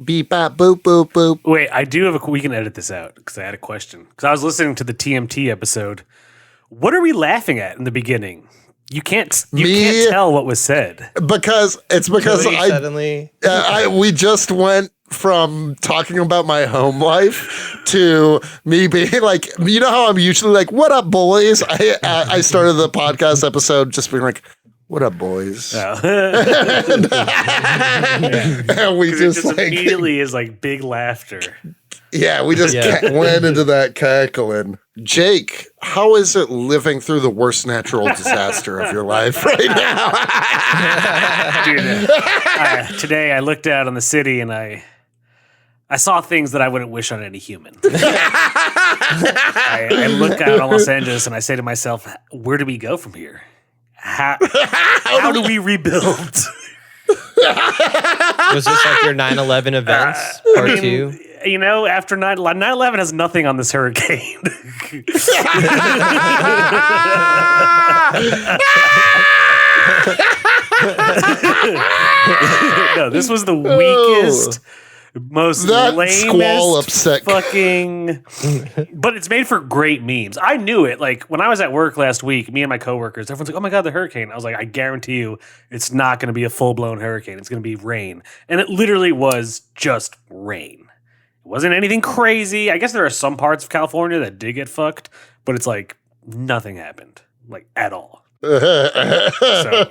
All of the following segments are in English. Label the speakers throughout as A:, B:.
A: beep, bop, boop, boop, boop.
B: Wait, I do have we can edit this out because I had a question. Because I was listening to the TMT episode. What are we laughing at in the beginning? You can't tell what was said.
A: Because
C: suddenly
A: we just went from talking about my home life to me being like, you know how I'm usually like, what up, boys? I started the podcast episode just being like, what up, boys?
B: Oh.
A: And we just like
B: immediately is like big laughter.
A: Yeah, we just went into that cackling. Jake, how is it living through the worst natural disaster of your life right now?
B: Dude, today I looked out on the city and I saw things that I wouldn't wish on any human. I look out on Los Angeles and I say to myself, where do we go from here? How do we rebuild?
C: Was this like your 9/11 events part 2?
B: You know, after 9/11 has nothing on this hurricane. No, this was the weakest, most lamest
A: squall upset
B: fucking. But it's made for great memes. I knew it. Like when I was at work last week, me and my coworkers, everyone's like, "Oh my god, the hurricane!" I was like, "I guarantee you, it's not going to be a full blown hurricane. It's going to be rain." And it literally was just rain. It wasn't anything crazy. I guess there are some parts of California that did get fucked, but it's like nothing happened, like at all. So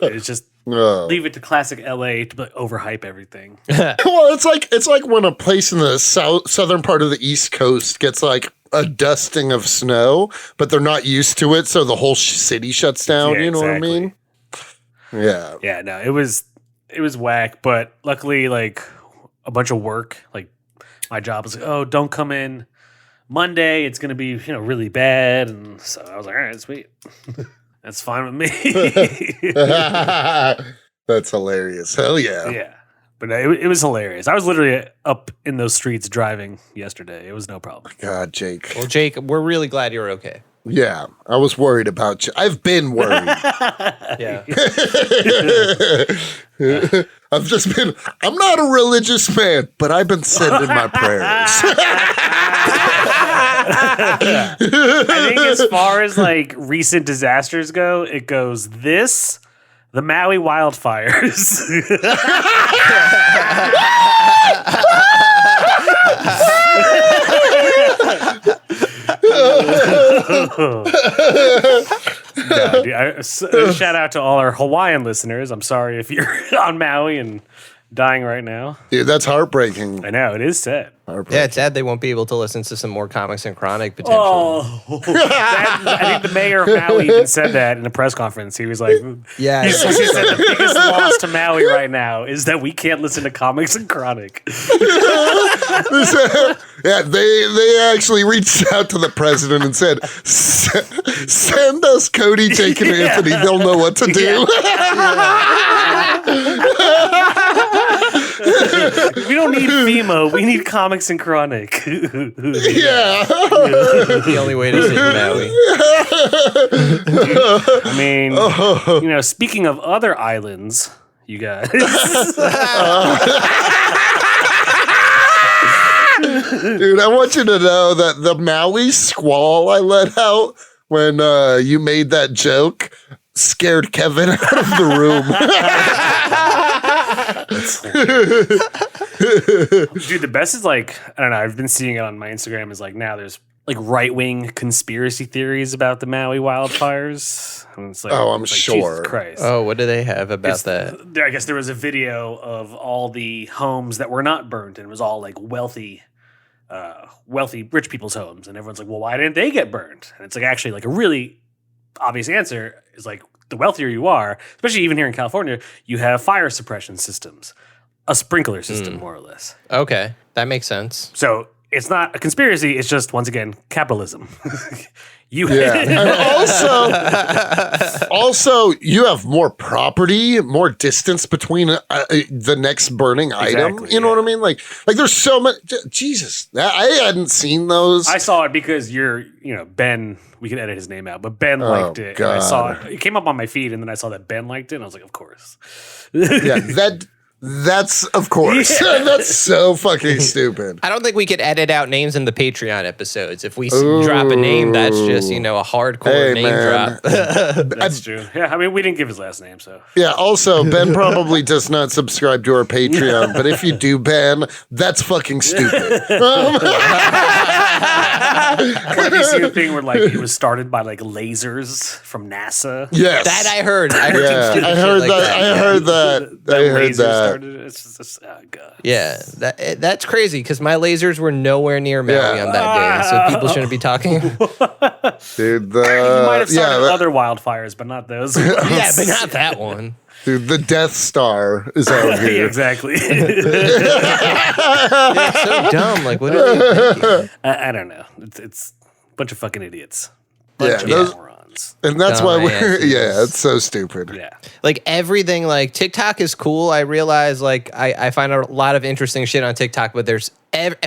B: it's just leave it to classic LA to like, overhype everything.
A: Well, it's like when a place in the southern part of the East Coast gets like a dusting of snow, but they're not used to it, so the whole city shuts down.
B: Yeah,
A: you know
B: exactly.
A: what I mean? Yeah.
B: Yeah, no, it was whack, but luckily, like a bunch of work, like my job was like, oh, don't come in Monday. It's going to be, really bad. And so I was like, all right, sweet. That's fine with me.
A: That's hilarious. Hell yeah.
B: Yeah. But it was hilarious. I was literally up in those streets driving yesterday. It was no problem.
A: God, Jake.
C: Well, Jake, we're really glad you're okay.
A: Yeah, I was worried about you. I've been worried.
C: Yeah.
A: I'm not a religious man, but I've been sending my prayers.
B: I think as far as like recent disasters go, it goes this, the Maui wildfires. No, dude, shout out to all our Hawaiian listeners. I'm sorry if you're on Maui and dying right now.
A: Dude, that's heartbreaking.
B: I know, it is sad.
C: Yeah, it's sad they won't be able to listen to some more Comics and Chronic potentially.
B: Oh, I think the mayor of Maui even said that in a press conference. He was like,
C: Yeah.
B: he said the biggest loss to Maui right now is that we can't listen to Comics and Chronic.
A: Yeah, they actually reached out to the president and said, send us Cody, Jake, and Anthony. They'll know what to do.
B: We don't need FEMA. We need Comics and Chronic.
A: Yeah.
C: The only way to sit in Maui.
B: I mean, speaking of other islands, you guys.
A: Dude, I want you to know that the Maui squall I let out when you made that joke scared Kevin out of the room.
B: Dude, the best is like, I don't know, I've been seeing it on my Instagram, is like now there's like right-wing conspiracy theories about the Maui wildfires. And it's like,
A: I'm
B: it's
A: sure.
B: Jesus Christ.
C: Oh, what do they have about that?
B: I guess there was a video of all the homes that were not burned, and it was all like wealthy rich people's homes. And everyone's like, well, why didn't they get burned? And it's like actually like a really obvious answer is like the wealthier you are, especially even here in California, you have fire suppression systems, a sprinkler system, more or less.
C: Okay, that makes sense.
B: So it's not a conspiracy. It's just, once again, capitalism.
A: And also, you have more property, more distance between the next burning item.
B: Exactly,
A: you know what I mean? Like there's so much. Jesus, I hadn't seen those.
B: I saw it because Ben, we can edit his name out, but Ben liked it. And I saw it. It came up on my feed, and then I saw that Ben liked it, and I was like, of course.
A: Yeah, That's, of course. That's so fucking stupid.
C: I don't think we could edit out names in the Patreon episodes. If we drop a name, that's just, a hardcore name drop.
B: That's true. Yeah, I mean, we didn't give his last name, so.
A: Yeah, also, Ben probably does not subscribe to our Patreon, but if you do, Ben, that's fucking stupid.
B: Like you see a thing where like it was started by like lasers from NASA.
A: Yes.
C: That I heard. I heard,
A: Yeah,
C: some stupid
A: I
C: shit
A: heard
C: like
A: that. I heard that. I heard
B: lasers
A: that.
B: started it. It's just, oh god.
C: Yeah, that's crazy because my lasers were nowhere near Maui on that day, so people shouldn't be talking.
A: Dude,
B: You might have started
A: that-
B: other wildfires, but not those.
C: Yeah, but not that one.
A: dude, the Death Star is out
B: Yeah,
A: here.
B: exactly.
C: It's so dumb. Like, what are they thinking?
B: I don't know. It's a bunch of fucking idiots.
A: Yeah,
B: Bunch of
A: those-
B: morons.
A: And that's why
C: Dumbasses.
A: yeah, it's so stupid.
B: Yeah.
C: Like everything, like TikTok is cool. I realize, like, I find a lot of interesting shit on TikTok, but there's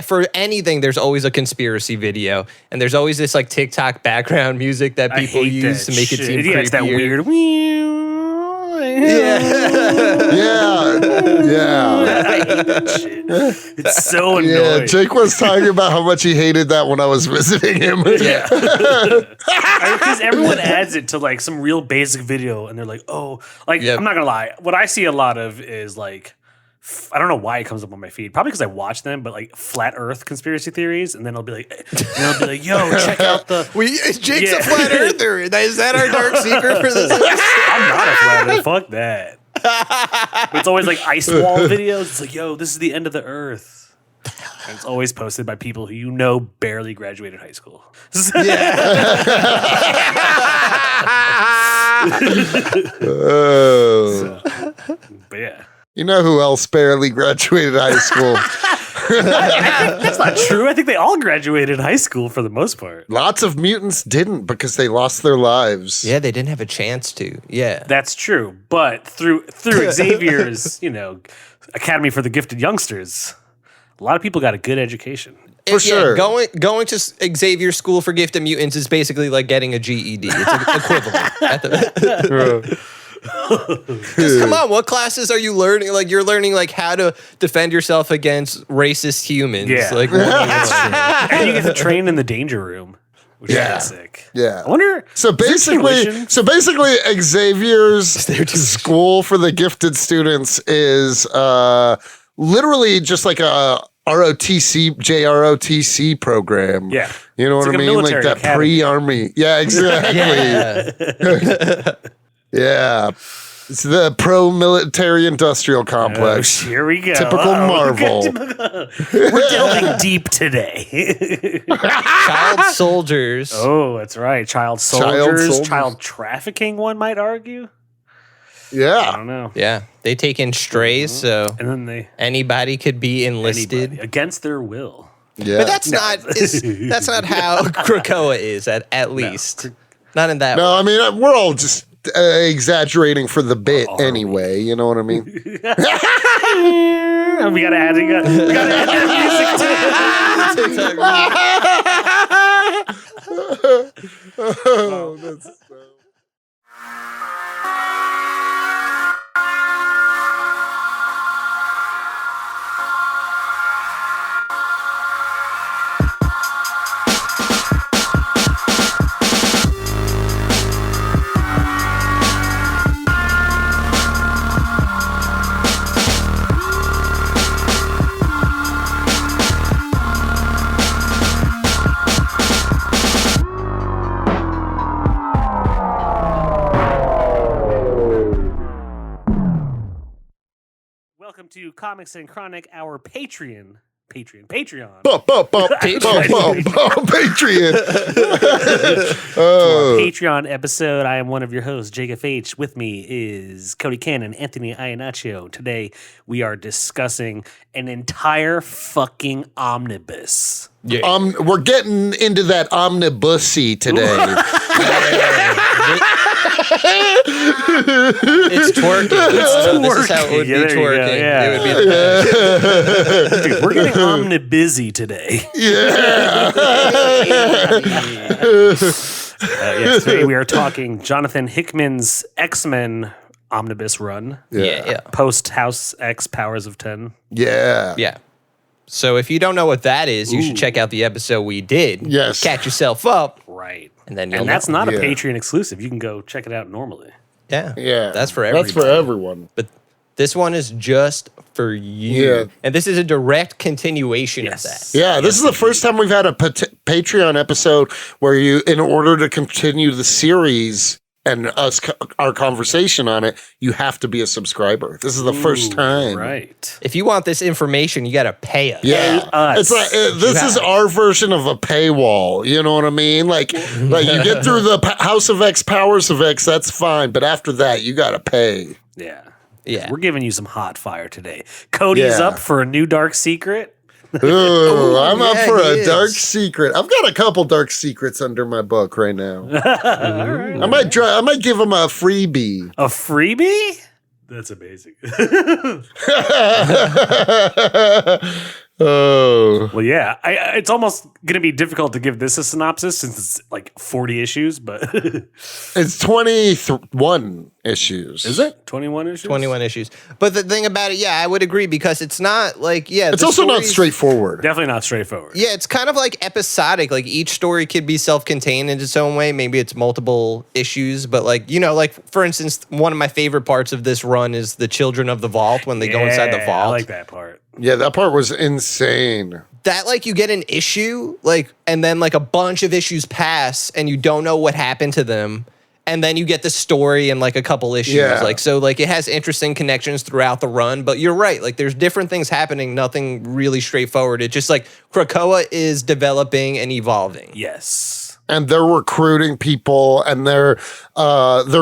C: for anything, there's always a conspiracy video, and there's always this like TikTok background music that
B: I
C: people
B: hate
C: use
B: that
C: to make it
B: shit.
C: seem
B: Yeah, it's that
C: creepier.
B: weird.
A: Yeah. Yeah.
B: I hate that shit. It's so
A: Yeah.
B: annoying.
A: Jake was talking about how much he hated that when I was visiting him.
B: Yeah. Because everyone adds it to like some real basic video and they're like, oh, like,
C: Yep.
B: I'm not going to lie. What I see a lot of is like, I don't know why it comes up on my feed. Probably because I watch them, but like flat Earth conspiracy theories, and then I'll be like, yo, check out the.
C: Jake's
B: Yeah.
C: a flat earther. Is that our dark secret for this?
B: I'm not a flat Earth. Fuck that. But it's always like ice wall videos. It's like, yo, this is the end of the Earth. And it's always posted by people who barely graduated high school.
A: Oh.
B: But yeah.
A: You know who else barely graduated high school?
B: That's not true. I think they all graduated high school for the most part.
A: Lots of mutants didn't because they lost their lives.
C: Yeah, they didn't have a chance to. Yeah.
B: That's true. But through Xavier's, Academy for the Gifted Youngsters, a lot of people got a good education.
A: For sure.
C: Going to Xavier School for Gifted Mutants is basically like getting a GED. It's equivalent. Because come on, what classes are you learning? Like you're learning like how to defend yourself against racist humans.
B: Yeah.
C: Like
B: And you get to train in the danger room, which
A: Yeah.
B: is sick.
A: Yeah.
B: I wonder.
A: So basically, Xavier's School for the Gifted Students is literally just like a JROTC program.
B: Yeah.
A: You know
B: It's
A: what
B: like
A: I
B: a
A: mean? Like
B: military
A: that
B: academy.
A: pre-army. Yeah, exactly. Yeah. It's the pro-military industrial complex.
B: Here we go.
A: Typical Marvel.
B: We're delving deep today.
C: child soldiers.
B: Oh, that's right. Child soldiers, child trafficking, one might argue. I
A: Yeah.
B: don't know.
C: Yeah, they take in strays, so
B: And then
C: anybody could be enlisted.
B: anybody, against their will.
A: Yeah.
C: But that's not how Krakoa is at least. Not in that way.
A: No, I mean, we're all just exaggerating for the bit
B: Are we?
A: anyway. You know what I mean?
B: We gotta add that music to
A: Oh, that's so...
B: Welcome to Comics and Chronic, our Patreon.
A: Patreon.
B: Patreon episode. I am one of your hosts, Jake FH. With me is Cody Cannon, Anthony Iannaccio. Today we are discussing an entire fucking omnibus.
A: We're getting into that omnibusy today.
C: It's twerking. This is how it would be
B: Yeah, there you go,
C: twerking.
B: yeah.
C: It would be the
B: Dude, we're getting omnibusy today.
A: Yeah.
B: Yes, today we are talking Jonathan Hickman's X-Men omnibus run.
C: Yeah.
B: Post House X Powers of 10.
A: Yeah.
C: Yeah. So if you don't know what that is, you should check out the episode we did.
A: Yes.
C: Catch yourself up.
B: Right.
C: And then you'll
B: that's
C: know.
B: not a
A: Yeah.
B: Patreon exclusive. You can go check it out normally.
C: Yeah.
A: Yeah.
C: That's for everybody.
A: That's for everyone.
C: But this one is just for you.
A: Yeah.
C: And this is a direct continuation of that.
A: Yeah, this is the first time we've had a Patreon episode where you, in order to continue the series and our conversation on it, you have to be a subscriber. This is the first time.
B: Right.
C: If you want this information, you got to pay us.
A: Yeah,
B: Pay us.
A: it's like this is our version of a paywall. You know what I mean? Like you get through the House of X, Powers of X, that's fine, but after that, you got to pay.
B: Yeah.
C: Yeah.
B: We're giving you some hot fire today. Cody's
A: Yeah.
B: up for a new dark secret.
A: Ooh, I'm up
C: yeah,
A: for
C: he
A: a
C: is.
A: dark secret. I've got a couple dark secrets under my book right now. I might give them a freebie.
B: A freebie? That's amazing.
A: Oh.
B: Well, yeah. It's almost going to be difficult to give this a synopsis since it's like 40 issues, but
A: It's 21 issues.
B: is it 21 issues?
C: 21 issues. But the thing about it, yeah, I would agree because it's not like,
A: It's
C: the
A: also not
C: stories-
A: straightforward.
B: Definitely not straightforward.
C: Yeah, it's kind of like episodic. Like each story could be self-contained in its own way. Maybe it's multiple issues, but like, like for instance, one of my favorite parts of this run is the Children of the Vault when they go inside the
B: Yeah,
C: vault.
B: I like that part.
A: Yeah, that part was insane.
C: That like you get an issue, like, and then like a bunch of issues pass and you don't know what happened to them. And then you get the story and like a couple issues.
A: Yeah.
C: Like, so like it has interesting connections throughout the run, but you're right. Like there's different things happening, nothing really straightforward. It's just like Krakoa is developing and evolving.
B: Yes.
A: And they're recruiting people, and their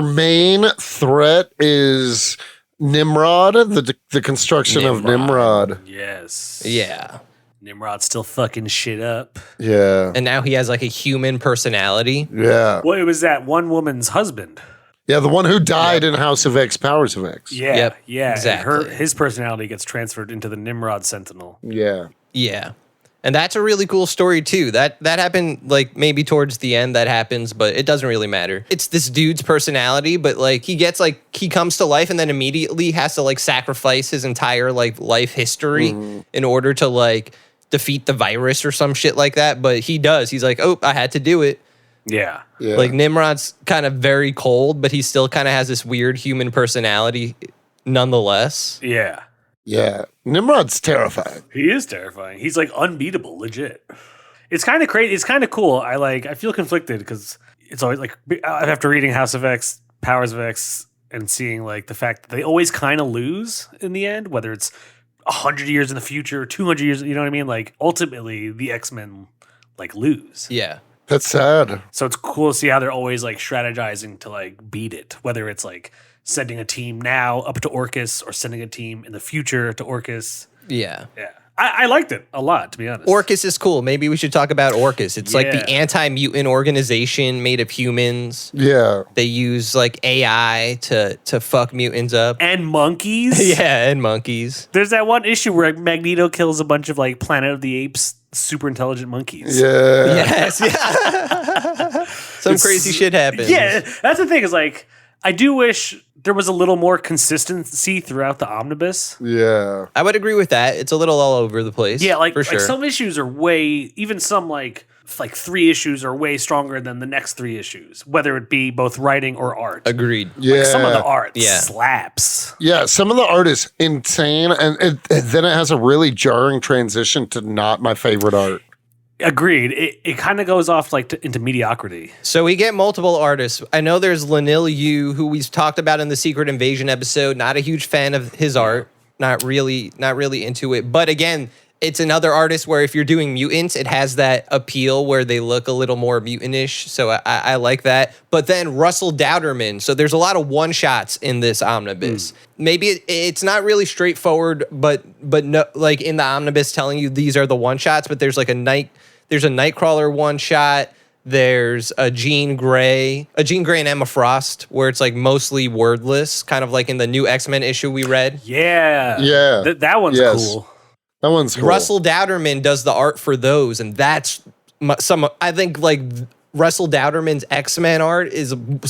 A: main threat is Nimrod, the construction of Nimrod.
B: Yes.
C: Yeah.
B: Nimrod's still fucking shit up.
A: Yeah.
C: And now he has like a human personality.
A: Yeah.
B: Well, it was that one woman's husband.
A: Yeah, the one who died in House of X, Powers of X.
B: Yeah.
C: Yep,
B: Yeah. and
C: exactly.
B: his personality gets transferred into the Nimrod Sentinel.
A: Yeah.
C: Yeah. And that's a really cool story too. That happened like maybe towards the end that happens, but it doesn't really matter. It's this dude's personality, but like he comes to life and then immediately has to like sacrifice his entire like life history in order to like defeat the virus or some shit like that. But he does. He's like, oh, I had to do it.
B: Yeah.
A: Yeah.
C: Like Nimrod's kind of very cold, but he still kind of has this weird human personality nonetheless.
B: Yeah.
A: Yeah. Nimrod's terrifying.
B: He is terrifying. He's like unbeatable, legit. It's kind of crazy. It's kind of cool. I feel conflicted because it's always like after reading House of X, Powers of X, and seeing like the fact that they always kind of lose in the end, whether it's 100 years in the future, 200 years, you know what I mean? Like ultimately the X-Men like lose.
C: Yeah.
A: That's sad.
B: So it's cool to see how they're always like strategizing to like beat it, whether it's like sending a team now up to Orcus or sending a team in the future to Orcus.
C: Yeah.
B: Yeah. I liked it a lot, to be honest.
C: Orcus is cool. Maybe we should talk about Orcus. It's like the
B: Yeah.
C: anti-mutant organization made of humans.
A: Yeah.
C: They use like AI to fuck mutants up.
B: And monkeys.
C: Yeah, and monkeys.
B: There's that one issue where Magneto kills a bunch of like Planet of the Apes super intelligent monkeys.
A: Yeah.
C: Yes, yeah. Some crazy shit happens.
B: Yeah, that's the thing is like I do wish there was a little more consistency throughout the omnibus.
A: Yeah.
C: I would agree with that. It's a little all over the place.
B: Yeah, like,
C: for sure.
B: like some issues are way, even some like 3 issues are way stronger than the next 3 issues, whether it be both writing or art.
C: Agreed.
A: Yeah.
B: Like some of the art
C: Yeah.
B: slaps.
A: Yeah, some of the art is insane, and then it has a really jarring transition to not my favorite art.
B: Agreed. It kind of goes off like into mediocrity.
C: So we get multiple artists. I know there's Lanil Yu, who we've talked about in the Secret Invasion episode. Not a huge fan of his art. Not really into it. But again, it's another artist where if you're doing mutants, it has that appeal where they look a little more mutantish. So I like that. But then Russell Dowderman. So there's a lot of one-shots in this omnibus. Maybe it's not really straightforward, but no, like in the omnibus telling you these are the one-shots, but there's like there's a Nightcrawler one-shot. There's a Jean Grey and Emma Frost, where it's like mostly wordless, kind of like in the new X-Men issue we read.
B: Yeah.
A: Yeah.
B: That one's
A: Yes.
B: cool.
A: That one's cool.
C: Russell Dowderman does the art for those, and that's I think like Russell Dowderman's X-Men art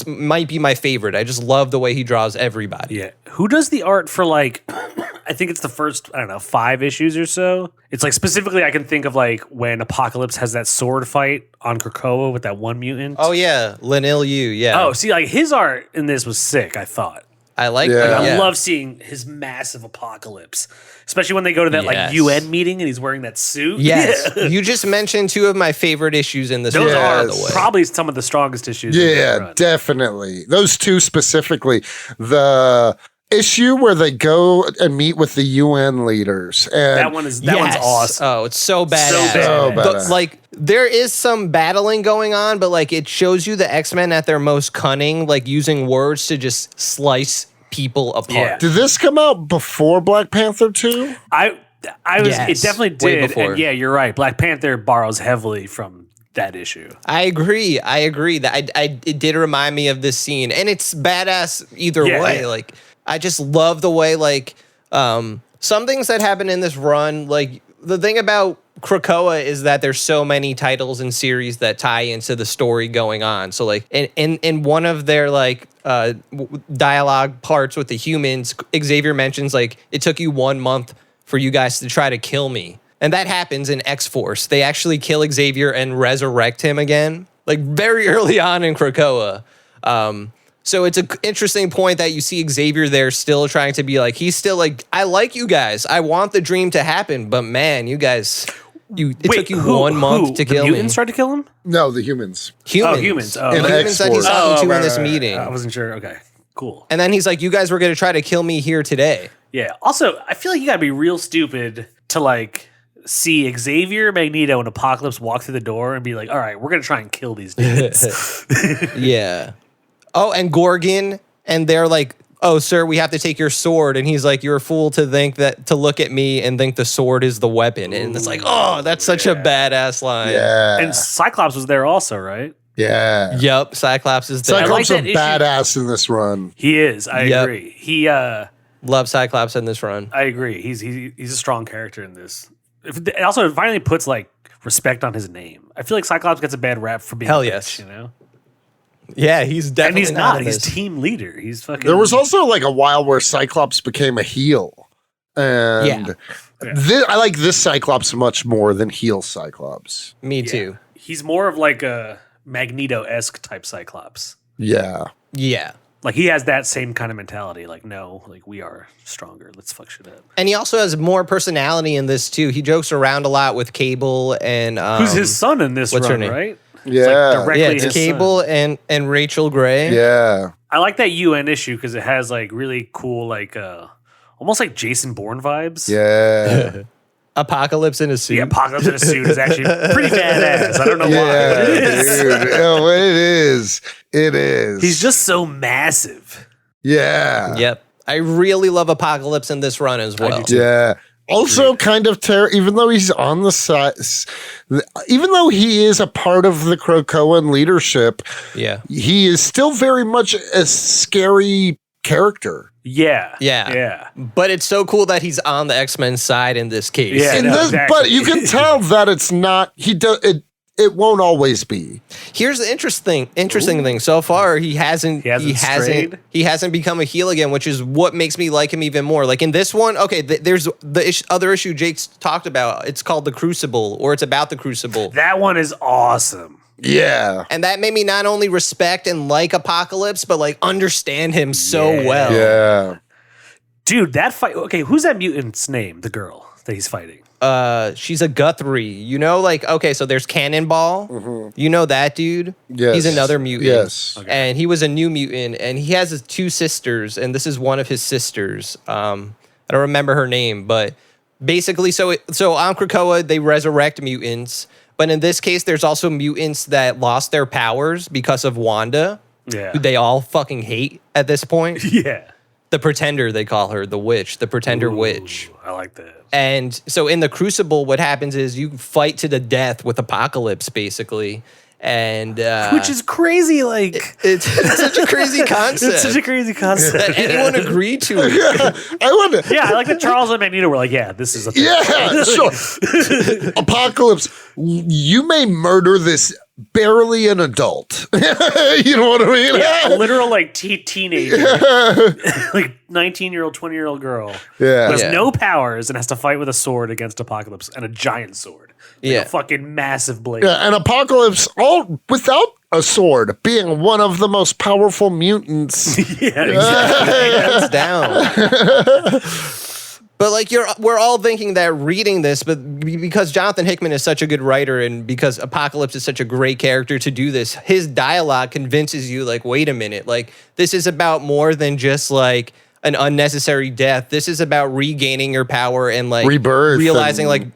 C: might be my favorite. I just love the way he draws everybody.
B: Yeah. Who does the art for like, I think it's the first, 5 issues or so. It's like specifically I can think of like when Apocalypse has that sword fight on Krakoa with that one mutant.
C: Oh yeah, Linil Yu, yeah.
B: Oh, see, like his art in this was sick, I thought.
C: I like
A: Yeah.
C: that.
B: I
C: Yeah.
B: love seeing his massive Apocalypse, especially when they go to that like
C: Yes.
B: UN meeting and he's wearing that suit.
C: Yes.
B: Yeah.
C: You just mentioned 2 of my favorite issues in this
B: Those
C: run,
B: are
C: by the way.
B: probably some of the strongest issues. in the
A: Yeah,
B: run.
A: definitely. Those 2 specifically. The issue where they go and meet with the UN leaders. And
B: That one's awesome.
C: Oh, it's so badass.
A: So
B: badass.
A: badass.
C: Like there is some battling going on, but like it shows you the X-Men at their most cunning, like using words to just slice people apart.
B: Yeah.
A: Did this come out before Black Panther 2?
B: I was.
C: Yes,
B: It definitely
C: way
B: did.
C: before.
B: And yeah, you're right. Black Panther borrows heavily from that issue.
C: I agree. That it did remind me of this scene, and it's badass either
B: Yeah,
C: way.
B: yeah.
C: Like I just love the way like some things that happen in this run. Like the thing about Krakoa is that there's so many titles and series that tie into the story going on. So like in one of their like dialogue parts with the humans, Xavier mentions like it took you 1 month for you guys to try to kill me. And that happens in X-Force. They actually kill Xavier and resurrect him again, like very early on in Krakoa. So it's an interesting point that you see Xavier there still trying to be like, he's still like, I like you guys. I want the dream to happen. But man, you guys, it took you 1 month to kill
B: the
C: me.
B: mutants tried to kill him?
A: No, the humans.
C: Humans.
B: Oh, humans. Oh.
C: The
A: In
C: humans that he's
A: X-Force.
C: talking to in
B: right,
C: this
B: right, right.
C: meeting.
B: I wasn't sure. Okay, cool.
C: And then he's like, you guys were going to try to kill me here today.
B: Yeah. Also, I feel like you gotta be real stupid to like see Xavier, Magneto, and Apocalypse walk through the door and be like, all right, we're gonna try and kill these dudes.
C: Yeah. Oh, and Gorgon, and they're like, oh, sir, we have to take your sword. And he's like, you're a fool to look at me and think the sword is the weapon. And it's like, oh, that's such a badass line.
A: Yeah.
B: And Cyclops was there also, right?
A: yeah.
C: Yep, Cyclops is there.
A: Cyclops
B: like
A: are
B: that issue.
A: badass in this run.
B: He is. I
C: Yep.
B: agree. He
C: Love Cyclops in this run.
B: I agree. He's a strong character in this. It also finally puts like respect on his name. I feel like Cyclops gets a bad rap for being
C: Hell
B: a bitch,
C: yes.
B: you know?
C: Yeah, he's
B: And
C: definitely
B: he's not.
C: in
B: He's
C: this.
B: team leader. He's fucking.
A: There was also like a while where Cyclops became a heel. And I like this Cyclops much more than heel Cyclops.
C: Me too.
B: He's more of like a Magneto-esque type Cyclops.
A: Yeah.
C: Yeah.
B: Like he has that same kind of mentality. Like, no, like we are stronger. Let's fuck shit up.
C: And he also has more personality in this too. He jokes around a lot with Cable and
B: Who's his son in this
C: what's her
B: run,
C: name?
B: right?
A: Yeah.
B: directly
C: yeah, it's
B: his
C: Cable and Rachel Gray.
A: Yeah.
B: I like that UN issue because it has like really cool, like almost like Jason Bourne vibes.
A: Yeah.
C: Apocalypse in a suit.
B: The Apocalypse in a suit is actually pretty badass. I don't know why.
A: Yeah,
B: It is.
A: dude. Oh, it is. It is.
B: He's just so massive.
A: Yeah.
C: Yep. I really love Apocalypse in this run as well.
A: Yeah. Also, kind of even though he's on the side, even though he is a part of the Krakoan leadership,
C: Yeah.
A: he is still very much a scary character.
B: Yeah.
C: Yeah.
B: Yeah.
C: But it's so cool that he's on the X-Men side in this case.
B: Yeah.
A: In
B: no,
A: this,
B: exactly.
A: But you can tell that it's not. He does it. It won't always be.
C: Here's the interesting thing. So far, he hasn't
B: strayed?
C: become a heel again, which is what makes me like him even more. Like in this one, okay, there's the other issue Jake's talked about. It's called The Crucible, or it's about the Crucible.
B: That one is awesome.
A: Yeah.
C: And that made me not only respect and like Apocalypse, but like understand him so well.
A: Yeah.
B: Dude, that fight. Okay, who's that mutant's name? The girl that he's fighting.
C: She's a Guthrie. You know, like, okay, so there's Cannonball. You know that dude?
A: Yes.
C: He's another mutant.
A: Yes.
B: Okay.
C: And he was a new mutant, and he has his 2 sisters, and this is one of his sisters. I don't remember her name, but basically, so on Krakoa, they resurrect mutants, but in this case, there's also mutants that lost their powers because of Wanda,
B: Yeah.
C: who they all fucking hate at this point.
B: Yeah.
C: The Pretender, they call her, the witch, the Pretender witch.
B: I like that.
C: And so in the Crucible, what happens is you fight to the death with Apocalypse, basically. And
B: Which is crazy. Like,
C: it's such a crazy concept.
B: it's such a crazy concept.
C: that anyone agreed to it.
A: I wonder.
B: Yeah, I like that Charles and Magneto were like, yeah, this is a thing.
A: Yeah, sure. Apocalypse, you may murder this barely an adult. You know what I mean?
B: Yeah, a literal like teenager, like 19-year-old, 20-year-old girl
A: Yeah.
B: who has
C: Yeah.
B: no powers and has to fight with a sword against Apocalypse and a giant sword. Like
C: Yeah.
B: a fucking massive blade.
A: Yeah, and Apocalypse, all without a sword, being one of the most powerful mutants.
B: Yeah, exactly.
C: Hands down. But like we're all thinking that reading this, but because Jonathan Hickman is such a good writer and because Apocalypse is such a great character to do this, his dialogue convinces you like, wait a minute, like this is about more than just like an unnecessary death. This is about regaining your power and like
A: Rebirth
C: realizing
A: and-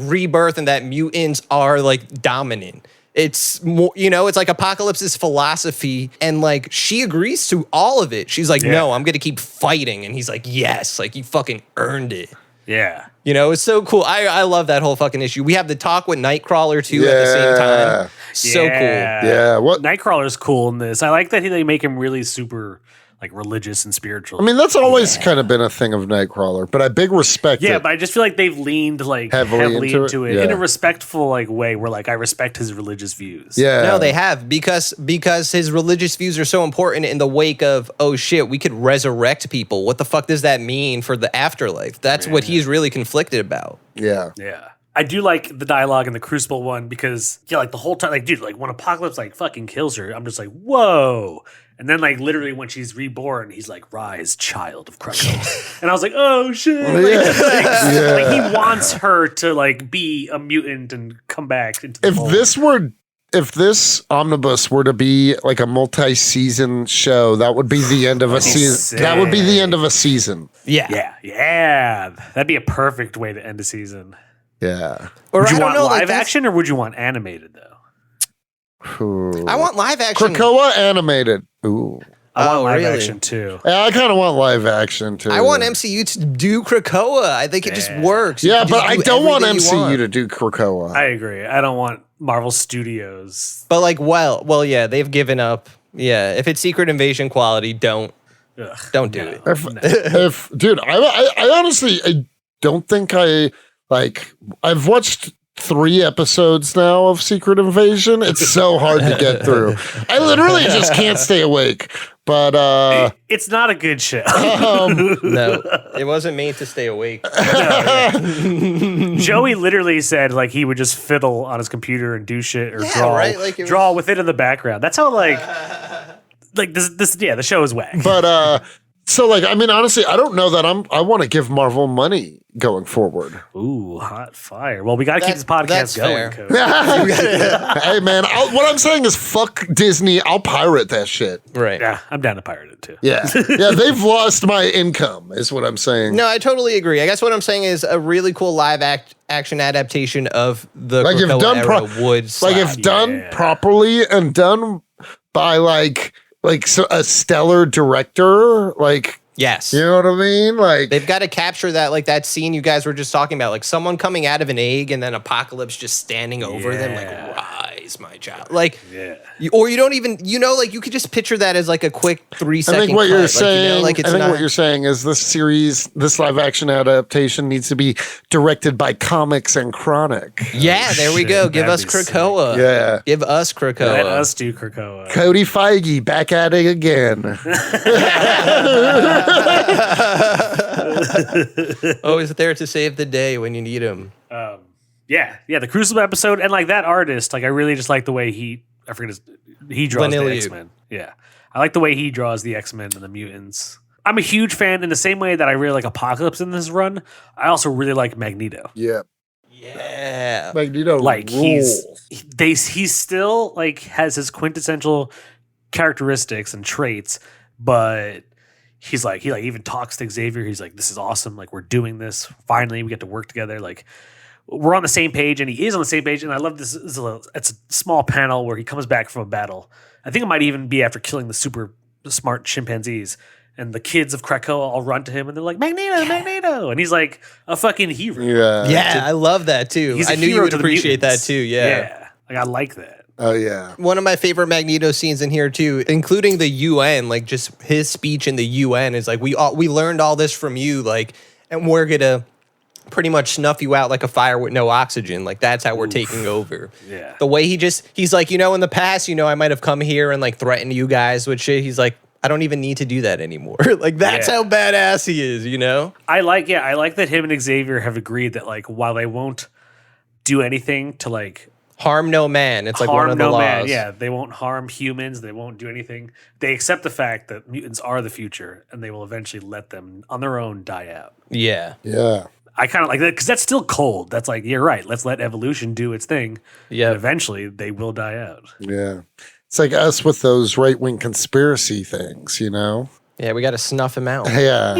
C: rebirth and that mutants are like dominant. It's more, it's like Apocalypse's philosophy, and like she agrees to all of it. She's like, no, I'm gonna keep fighting, and he's like, yes, like you fucking earned it.
B: Yeah.
C: It's so cool. I love that whole fucking issue. We have the talk with Nightcrawler too at the same time. So cool.
A: Yeah, what?
B: Nightcrawler's cool in this. I like that they make him really super like religious and spiritual.
A: I mean, that's always kind of been a thing of Nightcrawler, but I big respect it.
B: but I just feel like they've leaned like heavily into it
A: Yeah.
B: in a respectful like way where like I respect his religious views.
A: Yeah.
C: No, they have because his religious views are so important in the wake of, oh shit, we could resurrect people. What the fuck does that mean for the afterlife? That's what he's really conflicted about.
A: Yeah.
B: Yeah. I do like the dialogue in the Crucible one because like the whole time, like dude, like when Apocalypse like fucking kills her, I'm just like, whoa. And then like literally when she's reborn, he's like, rise, child of Krakoa. And I was like, oh shit. Like he wants her to like be a mutant and come back into the fold.
A: If this omnibus were to be like a multi-season show, that would be the end of a season. That would be the end of a season.
B: Yeah. That'd be a perfect way to end a season.
A: Yeah.
C: Or
B: Would you
C: I don't
B: want
C: know, like,
B: live
C: that's-
B: action or would you want animated though?
C: I want live action.
A: Krakoa animated. Ooh.
B: I want live
C: really?
B: action too.
A: Yeah, I kind of want live action too.
C: I want MCU to do Krakoa. I think it just works. You
A: Yeah,
C: can
A: but
C: just
A: I
C: do
A: don't want
C: everything you
A: MCU
C: want.
A: to do Krakoa.
B: I agree. I don't want Marvel Studios.
C: But like, well, yeah, they've given up. Yeah, if it's Secret Invasion quality, don't do it.
A: Dude, I honestly, I don't think I've watched 3 episodes now of Secret Invasion. It's so hard to get through. I literally just can't stay awake. But
B: It's not a good show.
C: No, it wasn't made to stay awake.
B: Joey literally said like he would just fiddle on his computer and do shit or draw,
C: right? Like, it
B: draw with it in the background. That's how like this the show is whack.
A: but so like, I mean, honestly, I don't know that I want to give Marvel money going forward.
B: Ooh, hot fire. Well, we got to keep this podcast
C: that's
B: going,
C: fair.
B: Cody.
A: Hey man, what I'm saying is fuck Disney. I'll pirate that shit.
C: Right.
B: Yeah, I'm down to pirate it too.
A: Yeah. Yeah, they've lost my income is what I'm saying.
C: No, I totally agree. I guess what I'm saying is a really cool live action adaptation of the
A: Like if
C: Krakoa
A: done
C: era would
A: like
C: slap.
A: if done
B: Yeah.
A: properly and done by like so a stellar director, like,
C: Yes.
A: you know what I mean? Like,
C: They've got to capture that, like that scene you guys were just talking about, like someone coming out of an egg and then Apocalypse just standing over them,
B: Yeah.
C: like, rise, my child. Like,
B: Yeah.
C: or you don't even, like you could just picture that as like a quick 3-second
A: I think what
C: cut.
A: you're saying.
C: Like it's
A: I think
C: not,
A: what you're saying is this live action adaptation needs to be directed by Comics and Chronic.
C: yeah, there we
B: shit,
C: go. Give
B: that'd
C: us
B: be sick.
C: Krakoa.
A: Yeah.
C: Give us Krakoa.
B: Let us do Krakoa.
A: Cody Feige back at it again.
C: Always there to save the day when you need him.
B: Yeah, the Crucible episode and like that artist, like I really just like the way he draws
C: Vanilla.
B: the X-Men. Yeah. I like the way he draws the X-Men and the mutants. I'm a huge fan in the same way that I really like Apocalypse in this run. I also really like Magneto.
A: Yeah.
C: Yeah.
A: Magneto
B: Like
A: rules.
B: he's still like has his quintessential characteristics and traits, but he even talks to Xavier. He's like, this is awesome. Like we're doing this. Finally, we get to work together. Like we're on the same page, and he is on the same page. And I love this. It's a small panel where he comes back from a battle. I think it might even be after killing the super smart chimpanzees. And the kids of Krakoa all run to him, and they're like, Magneto. And he's like a fucking hero.
A: Yeah.
C: Yeah, I love that too.
B: He's a
C: I knew you
B: hero
C: would
B: to the
C: appreciate that
B: mutants.
C: too. Yeah.
B: Like I like that.
A: Oh yeah.
C: One of my favorite Magneto scenes in here too, including the UN, like just his speech in the UN is like, we learned all this from you, like, and we're gonna pretty much snuff you out like a fire with no oxygen. Like that's how we're taking over.
B: Yeah.
C: The way he's like, in the past, I might have come here and like threatened you guys with shit. He's like, I don't even need to do that anymore. Like that's how badass he is,
B: I like that him and Xavier have agreed that like while they won't do anything to like
C: harm no man. It's like one of the laws.
B: Man. Yeah, they won't harm humans. They won't do anything. They accept the fact that mutants are the future, and they will eventually let them on their own die out.
C: Yeah.
A: Yeah.
B: I kind of like that because that's still cold. That's like, you're right. Let's let evolution do its thing.
C: Yeah.
B: And eventually, they will die out.
A: Yeah. It's like us with those right-wing conspiracy things,
C: Yeah, we got to snuff him out.
A: Yeah.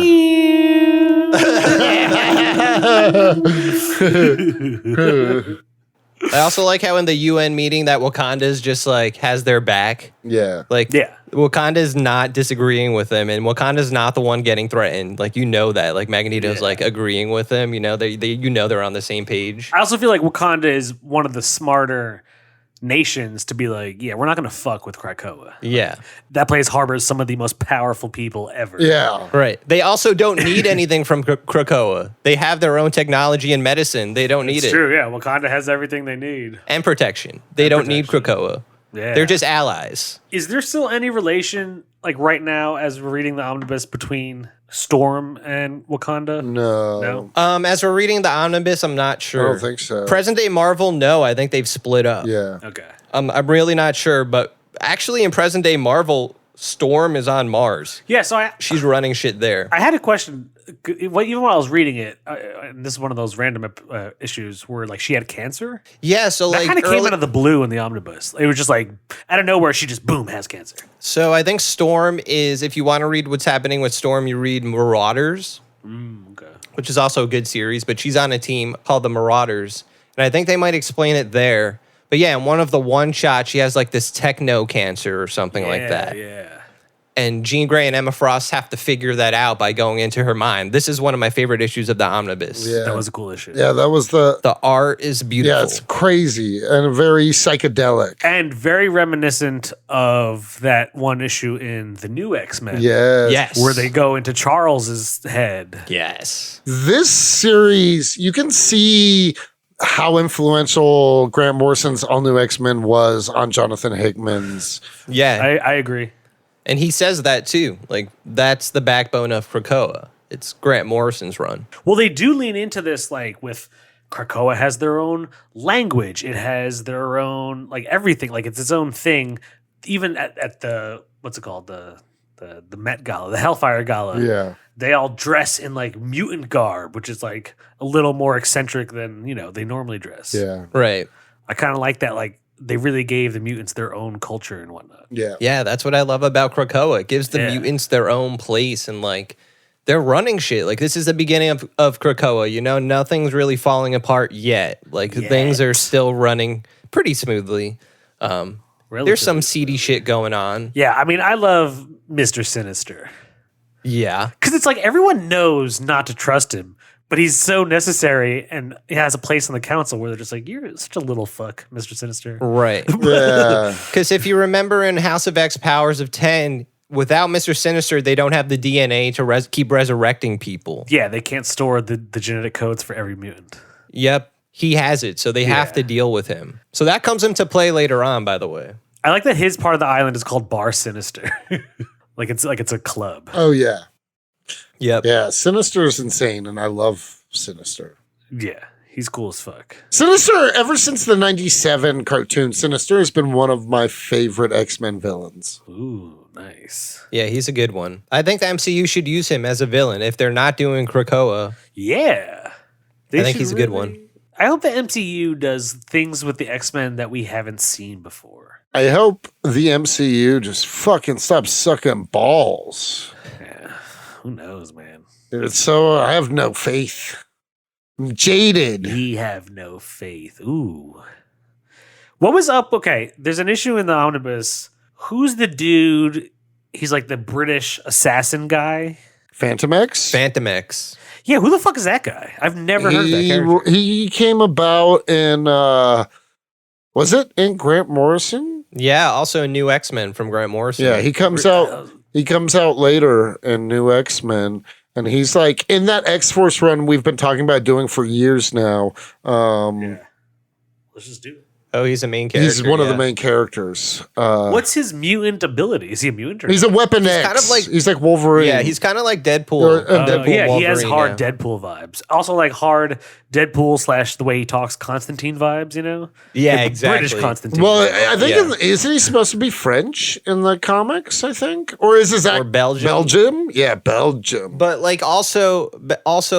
C: I also like how in the UN meeting that Wakanda's just like has their back.
A: Yeah.
C: Like Wakanda's not disagreeing with them, and Wakanda's not the one getting threatened. Like that. Like Magneto's like agreeing with them. They're on the same page.
B: I also feel like Wakanda is one of the smarter nations to be like, yeah, we're not going to fuck with Krakoa.
C: Yeah.
B: That place harbors some of the most powerful people ever.
A: Yeah.
C: Right. They also don't need anything from Krakoa. They have their own technology and medicine. They don't need it.
B: It's true, yeah. Wakanda has everything they need.
C: And protection. They don't need Krakoa.
B: Yeah.
C: They're just allies.
B: Is there still any relation, like right now, as we're reading the omnibus, between Storm and Wakanda?
A: No.
C: As we're reading the omnibus, I'm not sure.
A: I don't think so.
C: Present day Marvel, no. I think they've split up.
A: Yeah.
B: Okay.
C: I'm really not sure, but actually in present day Marvel, Storm is on Mars.
B: Yeah, so
C: She's running shit there.
B: I had a question. Even while I was reading it, and this is one of those random issues where like she had cancer.
C: Yeah, so
B: That
C: like
B: kind of came out of the blue in the omnibus. It was just like out of nowhere, she just boom has cancer.
C: So I think Storm is, if you want to read what's happening with Storm, you read Marauders,
B: Okay.
C: which is also a good series, but she's on a team called the Marauders, and I think they might explain it there. But yeah, in one of the one shots, she has like this techno cancer or something like that.
B: Yeah.
C: And Jean Grey and Emma Frost have to figure that out by going into her mind. This is one of my favorite issues of the omnibus.
A: Yeah.
B: That was a cool issue.
A: Yeah, that was
C: The art is beautiful.
A: Yeah, it's crazy and very psychedelic.
B: And very reminiscent of that one issue in the new X-Men.
C: Yes.
B: Where they go into Charles's head.
C: Yes.
A: This series, you can see how influential Grant Morrison's All New X-Men was on Jonathan Hickman's.
C: Yeah.
B: I agree.
C: And he says that too. Like, that's the backbone of Krakoa. It's Grant Morrison's run.
B: Well, they do lean into this, like, with Krakoa has their own language. It has their own, like, everything. Like, it's its own thing. Even at the, what's it called? The Met Gala, the Hellfire Gala.
A: Yeah.
B: They all dress in, like, mutant garb, which is, like, a little more eccentric than, they normally dress.
A: Yeah.
C: Right.
B: I kind of like that, like, they really gave the mutants their own culture and whatnot.
A: Yeah.
C: Yeah, that's what I love about Krakoa. It gives the
B: Yeah.
C: mutants their own place and, like, they're running shit. Like, this is the beginning of Krakoa, Nothing's really falling apart yet. Like, things are still running pretty smoothly. There's some seedy shit going on.
B: Yeah, I mean, I love Mr. Sinister.
C: Yeah.
B: Because it's like everyone knows not to trust him, but he's so necessary and he has a place on the council where they're just like, you're such a little fuck, Mr. Sinister.
C: Right.
A: Yeah.
C: Because if you remember in House of X Powers of 10, without Mr. Sinister, they don't have the DNA to keep resurrecting people.
B: Yeah, they can't store the genetic codes for every mutant.
C: Yep. He has it, so they have to deal with him. So that comes into play later on, by the way.
B: I like that his part of the island is called Bar Sinister. like it's a club.
A: Oh, yeah.
C: Yep.
A: Yeah. Sinister is insane, and I love Sinister.
B: Yeah, he's cool as fuck.
A: Sinister, ever since the 97 cartoon, Sinister has been one of my favorite X-Men villains.
B: Ooh, nice.
C: Yeah, he's a good one. I think the MCU should use him as a villain if they're not doing Krakoa.
B: Yeah.
C: I think he's a good one.
B: I hope the MCU does things with the X-Men that we haven't seen before.
A: I hope the MCU just fucking stops sucking balls.
B: Yeah. Who knows, man?
A: So I have no faith. I'm jaded.
B: We have no faith. Ooh. What was up? Okay, there's an issue in the omnibus. Who's the dude? He's like the British assassin guy.
A: Phantom X?
C: Phantom X.
B: Yeah, who the fuck is that guy? I've never heard of that character.
A: He came about in, was it in Grant Morrison?
C: Yeah, also a new X-Men from Grant Morrison.
A: Yeah, he comes out later in New X-Men. And he's like in that X-Force run we've been talking about doing for years now.
B: Yeah. Let's just do it.
C: Oh, he's a main character.
A: He's one of the main characters.
B: What's his mutant ability? Is he a mutant? Or
A: he's a Weapon X.
C: kind of like-
A: he's like Wolverine.
C: Yeah, he's kind of like Deadpool.
A: Or, Deadpool
B: yeah, he has
C: Wolverine
B: hard
C: now.
B: Deadpool vibes. Also, like hard Deadpool / the way he talks Constantine vibes. You know?
C: Yeah,
B: Like
C: exactly.
B: British Constantine.
A: Well, I think
C: Yeah.
A: isn't he supposed to be French in the comics? I think, or is his
C: Or Belgium.
A: Belgium? Yeah, Belgium.
C: But like also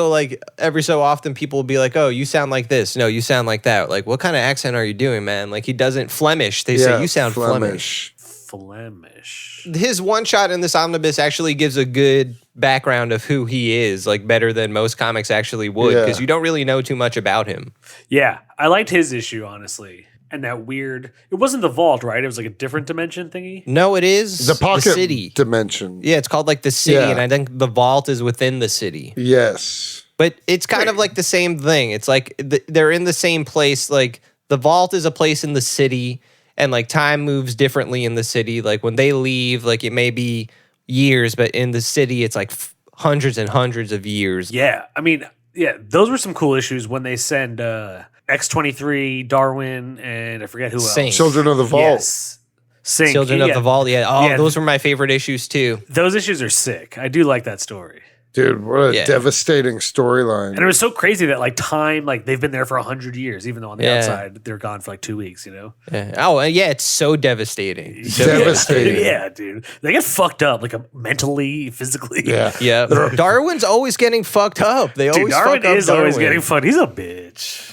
C: like every so often people will be like, "Oh, you sound like this. No, you sound like that." Like, what kind of accent are you doing, man? Like he doesn't Flemish. They say you sound Flemish.
B: Flemish.
C: His one shot in this omnibus actually gives a good background of who he is, like better than most comics actually would,
A: Yeah.
C: because you don't really know too much about him.
B: Yeah, I liked his issue honestly, and that weird. It wasn't the vault, right? It was like a different dimension thingy.
C: No, it is
A: The pocket
C: city.
A: dimension.
C: Yeah, it's called like the city,
A: Yeah.
C: and I think the vault is within the city.
A: Yes.
C: But it's kind of like the same thing. It's like they're in the same place. Like the vault is a place in the city, and like time moves differently in the city. Like when they leave, like it may be years, but in the city, it's like hundreds and hundreds of years.
B: Yeah, I mean, yeah, those were some cool issues when they send X-23, Darwin, and I forget who
C: Saint.
B: else.
A: Children of the Vault.
B: Yes. Sync.
C: Children of
B: Yeah,
C: the Vault. Yeah. Oh,
B: Yeah.
C: those were my favorite issues too.
B: Those issues are sick. I do like that story.
A: Dude, what a
C: Yeah.
A: devastating storyline.
B: And it was so crazy that like time, like they've been there for 100 years, even though on the
C: Yeah.
B: outside they're gone for like 2 weeks, you know?
C: Yeah. Oh, and yeah, it's so devastating.
A: Devastating.
B: Yeah, dude. They get fucked up, like mentally, physically.
A: Yeah.
C: Yeah. Darwin's always getting fucked up. They
B: Dude,
C: always
B: Darwin
C: fuck up
B: is always
C: Darwin.
B: getting fucked. He's a bitch.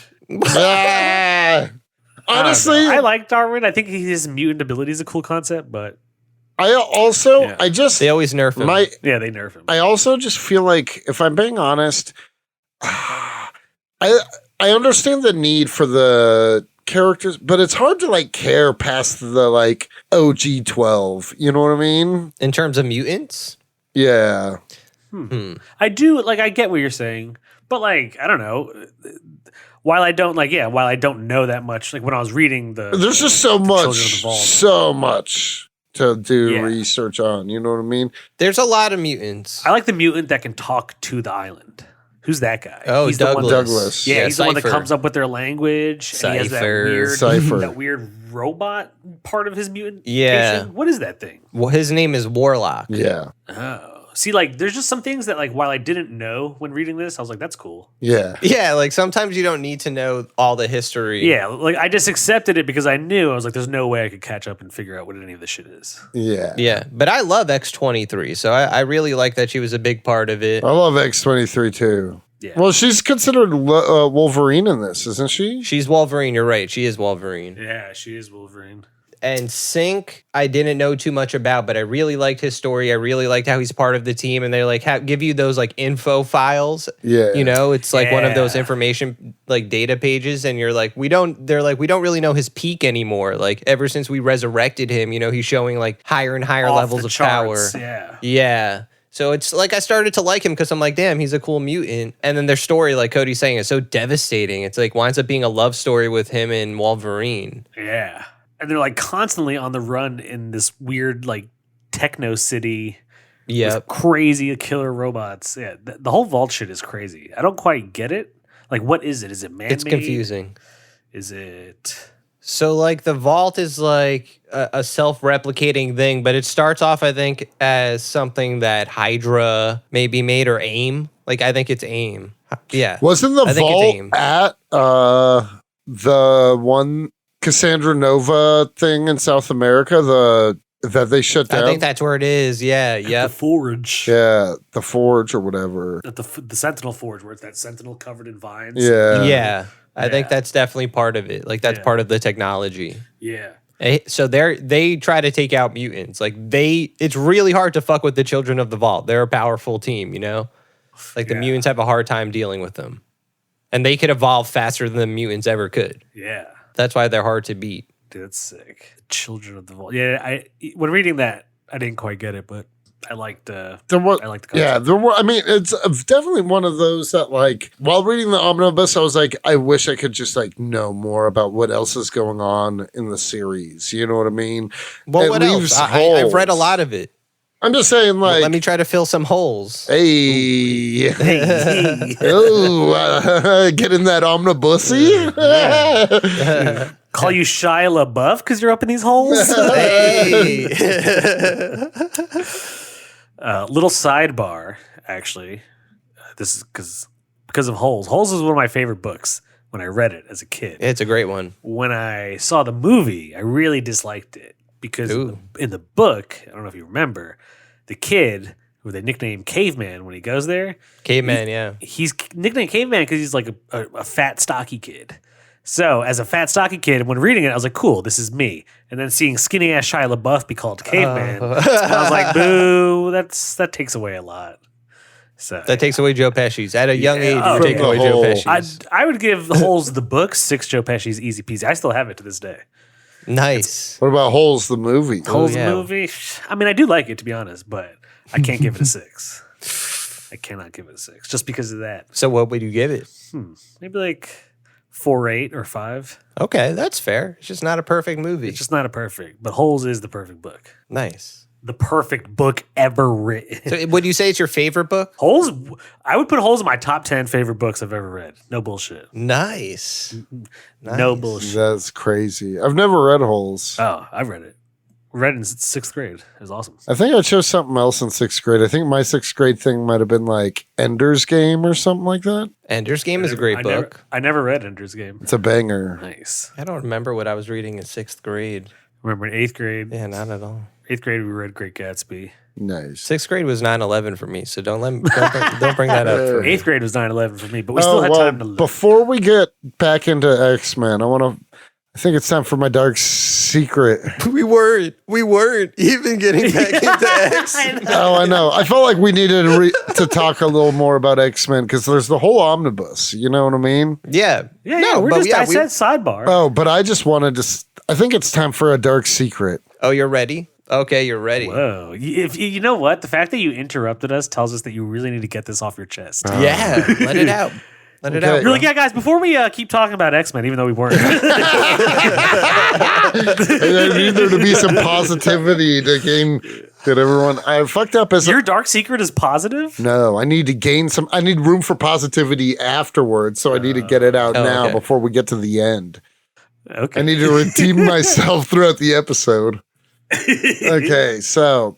A: Ah. Honestly,
B: I like Darwin. I think his mutant ability is a cool concept, but
A: I also,
B: Yeah.
A: I just,
C: They always nerf him.
B: yeah, they nerf him.
A: I also just feel like, if I'm being honest, I understand the need for the characters, but it's hard to like care past the like OG 12. You know what I mean?
C: In terms of mutants?
A: Yeah.
B: I do like. I get what you're saying, but like, I don't know. While I don't know that much. Like when I was reading
A: There's just so
B: Children of the
A: much,
B: Vault.
A: so much to do
B: Yeah.
A: research on. You know what I mean?
C: There's a lot of mutants.
B: I like the mutant that can talk to the island. Who's that guy?
C: Oh,
B: he's the one
C: Douglas.
B: that,
A: Douglas.
B: yeah, he's the one that
C: Cypher.
B: comes up with their language. And he has that
C: Cypher.
A: Cypher.
B: that weird robot part of his mutant.
C: Yeah.
B: What is that thing?
C: Well, his name is Warlock.
A: Yeah.
B: Oh, see, like, there's just some things that, like, while I didn't know when reading this, I was like, that's cool.
A: Yeah.
C: Yeah, like sometimes you don't need to know all the history.
B: Yeah, like I just accepted it because I knew. I was like, there's no way I could catch up and figure out what any of this shit is.
A: Yeah.
C: Yeah, but I love X-23, so I really like that she was a big part of it.
A: I love X-23 too.
B: Yeah.
A: Well, she's considered Wolverine in this, isn't she?
C: She's Wolverine, you're right. She is Wolverine.
B: Yeah, she is Wolverine.
C: And Sync, I didn't know too much about, but I really liked his story. I really liked how he's part of the team, and they like give you those like info files.
A: Yeah.
C: You know, it's like one of those
B: Yeah.
C: information like data pages, and you're like, we don't really know his peak anymore. Like ever since we resurrected him, you know, he's showing like higher and higher
B: Off
C: levels
B: the
C: of
B: charts,
C: power.
B: Yeah.
C: Yeah. So it's like I started to like him because I'm like, damn, he's a cool mutant. And then their story, like Cody's saying, is so devastating. It's like winds up being a love story with him and Wolverine.
B: Yeah. And they're like constantly on the run in this weird like techno city
C: Yep.
B: with crazy killer robots. Yeah. The whole vault shit is crazy. I don't quite get it. Like, what is it? Is it man-made?
C: It's confusing.
B: Is it...
C: So like the vault is like a self-replicating thing, but it starts off, I think, as something that Hydra maybe made or AIM. Like I think it's AIM. Yeah.
A: Wasn't the
C: I think it's
A: vault
C: AIM.
A: at the one Cassandra Nova thing in South America? That they shut down?
C: I think that's where it is. Yeah.
B: The
C: Yep.
B: Forge.
A: Yeah, the Forge or whatever.
B: At the Sentinel Forge, where it's that Sentinel covered in vines.
A: Yeah.
C: Yeah. I think
B: Yeah.
C: that's definitely part of it. Like that's
B: Yeah.
C: part of the technology.
B: Yeah.
C: So they try to take out mutants. Like it's really hard to fuck with the Children of the Vault. They're a powerful team, you know? Like the
B: Yeah.
C: mutants have a hard time dealing with them. And they could evolve faster than the mutants ever could.
B: Yeah.
C: That's why they're hard to beat.
B: Dude, that's sick. Children of the Vault. Yeah, when reading that, I didn't quite get it, but I liked
A: There was,
B: I liked the
A: yeah,
B: concept.
A: there were. I mean, it's definitely one of those that, like, while reading the omnibus, I was like, I wish I could just like know more about what else is going on in the series. You know what I mean?
C: Well,
A: It
C: what
A: leaves
C: else? I've read a
A: holes.
C: lot of it.
A: I'm just saying, like,
C: Let me try to fill some holes.
A: hey, oh, getting that omnibussy.
B: Call you Shia LaBeouf because you're up in these holes?
C: Hey.
B: Little sidebar, actually. This is because of Holes. Holes is one of my favorite books when I read it as a kid.
C: It's a great one.
B: When I saw the movie, I really disliked it because
C: Ooh.
B: in the book, I don't know if you remember, the kid who they nicknamed Caveman when he goes there.
C: Caveman, yeah.
B: He's nicknamed Caveman because he's like a fat, stocky kid. So, as a fat, stocky kid, when reading it, I was like, cool, this is me. And then seeing skinny ass Shia LaBeouf be called Caveman, I was like, boo, that takes away a lot. So
C: That takes away Joe Pesci's. At a young age,
B: oh,
C: you're taking
A: from
C: away
A: the
C: Joe
A: whole-
C: Pesci's.
B: I would give Holes the book 6 Joe Pesci's easy peasy. I still have it to this day.
C: Nice.
A: What about Holes the movie?
B: Holes
C: yeah.
B: movie, I mean, I do like it, to be honest, but I can't give it a 6. I cannot give it a 6 just because of that.
C: So what would you give it?
B: Maybe like 4.8 or 5.
C: Okay, that's fair. It's just not a perfect movie.
B: It's just not a perfect, but Holes is the perfect book.
C: Nice.
B: The perfect book ever written.
C: So would you say it's your favorite book?
B: Holes, I would put Holes in my top 10 favorite books I've ever read. No bullshit.
C: Nice.
B: No bullshit.
A: That's crazy. I've never read Holes.
B: Oh, I read it. Read it in 6th grade. It was awesome.
A: I think I chose something else in 6th grade. I think my 6th grade thing might have been like Ender's Game or something like that.
C: Ender's Game is a great book.
B: I never read Ender's Game.
A: It's a banger.
B: Nice.
C: I don't remember what I was reading in 6th grade.
B: Remember in 8th grade?
C: Yeah, not at all.
B: 8th grade, we read Great Gatsby.
A: Nice.
C: 6th grade was 9/11 for me, so don't bring that up for me.
B: 8th grade was 9/11 for me, but we still had time to live.
A: Before we get back into X-Men, I think it's time for my dark secret.
C: We weren't even getting back into X.
A: Oh, I know. I felt like we needed to talk a little more about X-Men because there's the whole omnibus. You know what I mean?
C: Yeah.
B: Yeah,
C: No,
B: we're
C: but
B: just,
C: yeah,
B: I said sidebar.
A: Oh, but I just wanted to. I think it's time for a dark secret.
C: Oh, you're ready? Okay, you're ready.
B: Whoa. If you know what? The fact that you interrupted us tells us that you really need to get this off your chest.
C: Yeah, let it out. Let it
A: Okay.
C: out.
B: You're like, yeah, guys, before we keep talking about X-Men, even though we weren't.
A: I need there to be some positivity to gain. That everyone, I fucked up as
B: Your dark secret is positive?
A: no. I need to gain some. I need room for positivity afterwards, so I need to get it out now
C: okay.
A: before we get to the end.
B: Okay.
A: I need to redeem myself throughout the episode. Okay, so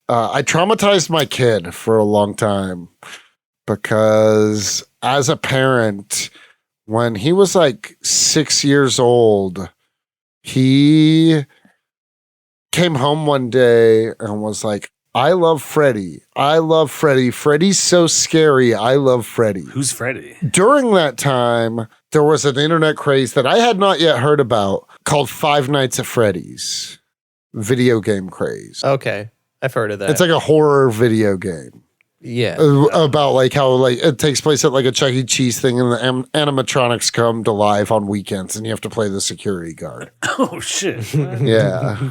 A: I traumatized my kid for a long time because as a parent, when he was like 6 years old, he came home one day and was like, I love Freddy. I love Freddy. Freddy's so scary. I love Freddy.
B: Who's Freddy?
A: During that time, there was an internet craze that I had not yet heard about called Five Nights at Freddy's. Video game craze.
C: Okay, I've heard of that.
A: It's like a horror video game
C: yeah.
A: about like how like it takes place at like a Chuck E. Cheese thing and the animatronics come to life on weekends and you have to play the security guard.
B: Oh, shit.
A: Yeah.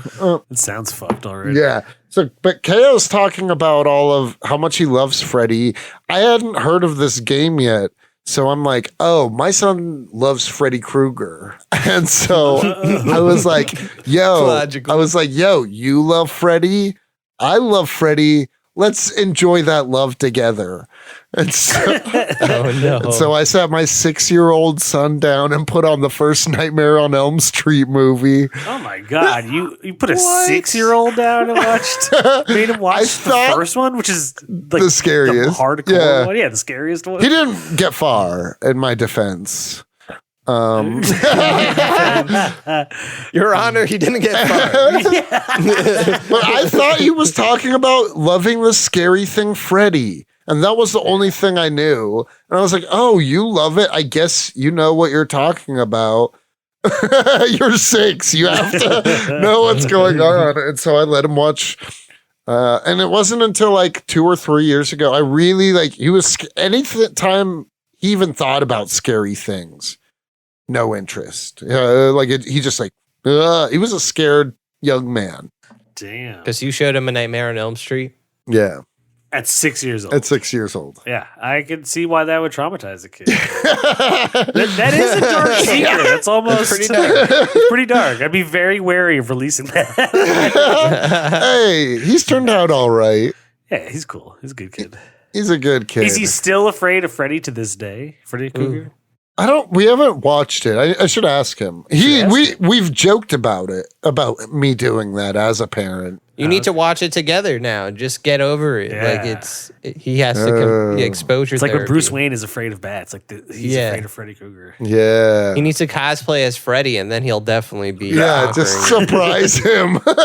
B: It sounds fucked already.
A: Yeah. So, but K.O.'s talking about all of how much he loves Freddy. I hadn't heard of this game yet. So I'm like, oh, my son loves Freddy Krueger. And so I was like, yo, you love Freddy? I love Freddy. Let's enjoy that love together. And so,
C: Oh no.
A: and so I sat my 6-year-old son down and put on the first Nightmare on Elm Street movie.
B: Oh my god, you put a 6-year-old down and made him watch the first one, which is like
A: the scariest.
B: the hardcore one. Yeah, the scariest one.
A: He didn't get far in my defense.
C: Your Honor, he didn't get far.
A: But I thought he was talking about loving the scary thing, Freddy. And that was the only thing I knew. And I was like, oh, you love it? I guess you know what you're talking about. You're 6. You have to know what's going on. And so I let him watch. And it wasn't until like 2 or 3 years ago, I really like, he was, anytime he even thought about scary things, no interest. He just like, he was a scared young man.
B: Damn.
C: Because you showed him a Nightmare on Elm Street.
A: Yeah.
B: At 6 years old.
A: At 6 years old.
B: Yeah, I can see why that would traumatize a kid. that is a dark secret. That's almost
C: pretty dark.
B: It's pretty dark. I'd be very wary of releasing that.
A: Hey, he's turned out all right.
B: Yeah, he's cool. He's a good kid.
A: He's a good kid.
B: Is he still afraid of Freddy to this day? Freddy Krueger?
A: We haven't watched it. I should ask him. We've joked about it, about me doing that as a parent.
C: You need to watch it together now. Just get over it.
B: Yeah.
C: Like he has to exposure.
B: It's like when
C: therapy.
B: Bruce Wayne is afraid of bats. Like he's afraid of Freddy Krueger.
A: Yeah.
C: He needs to cosplay as Freddy, and then he'll definitely be.
A: Just surprise him.
B: Have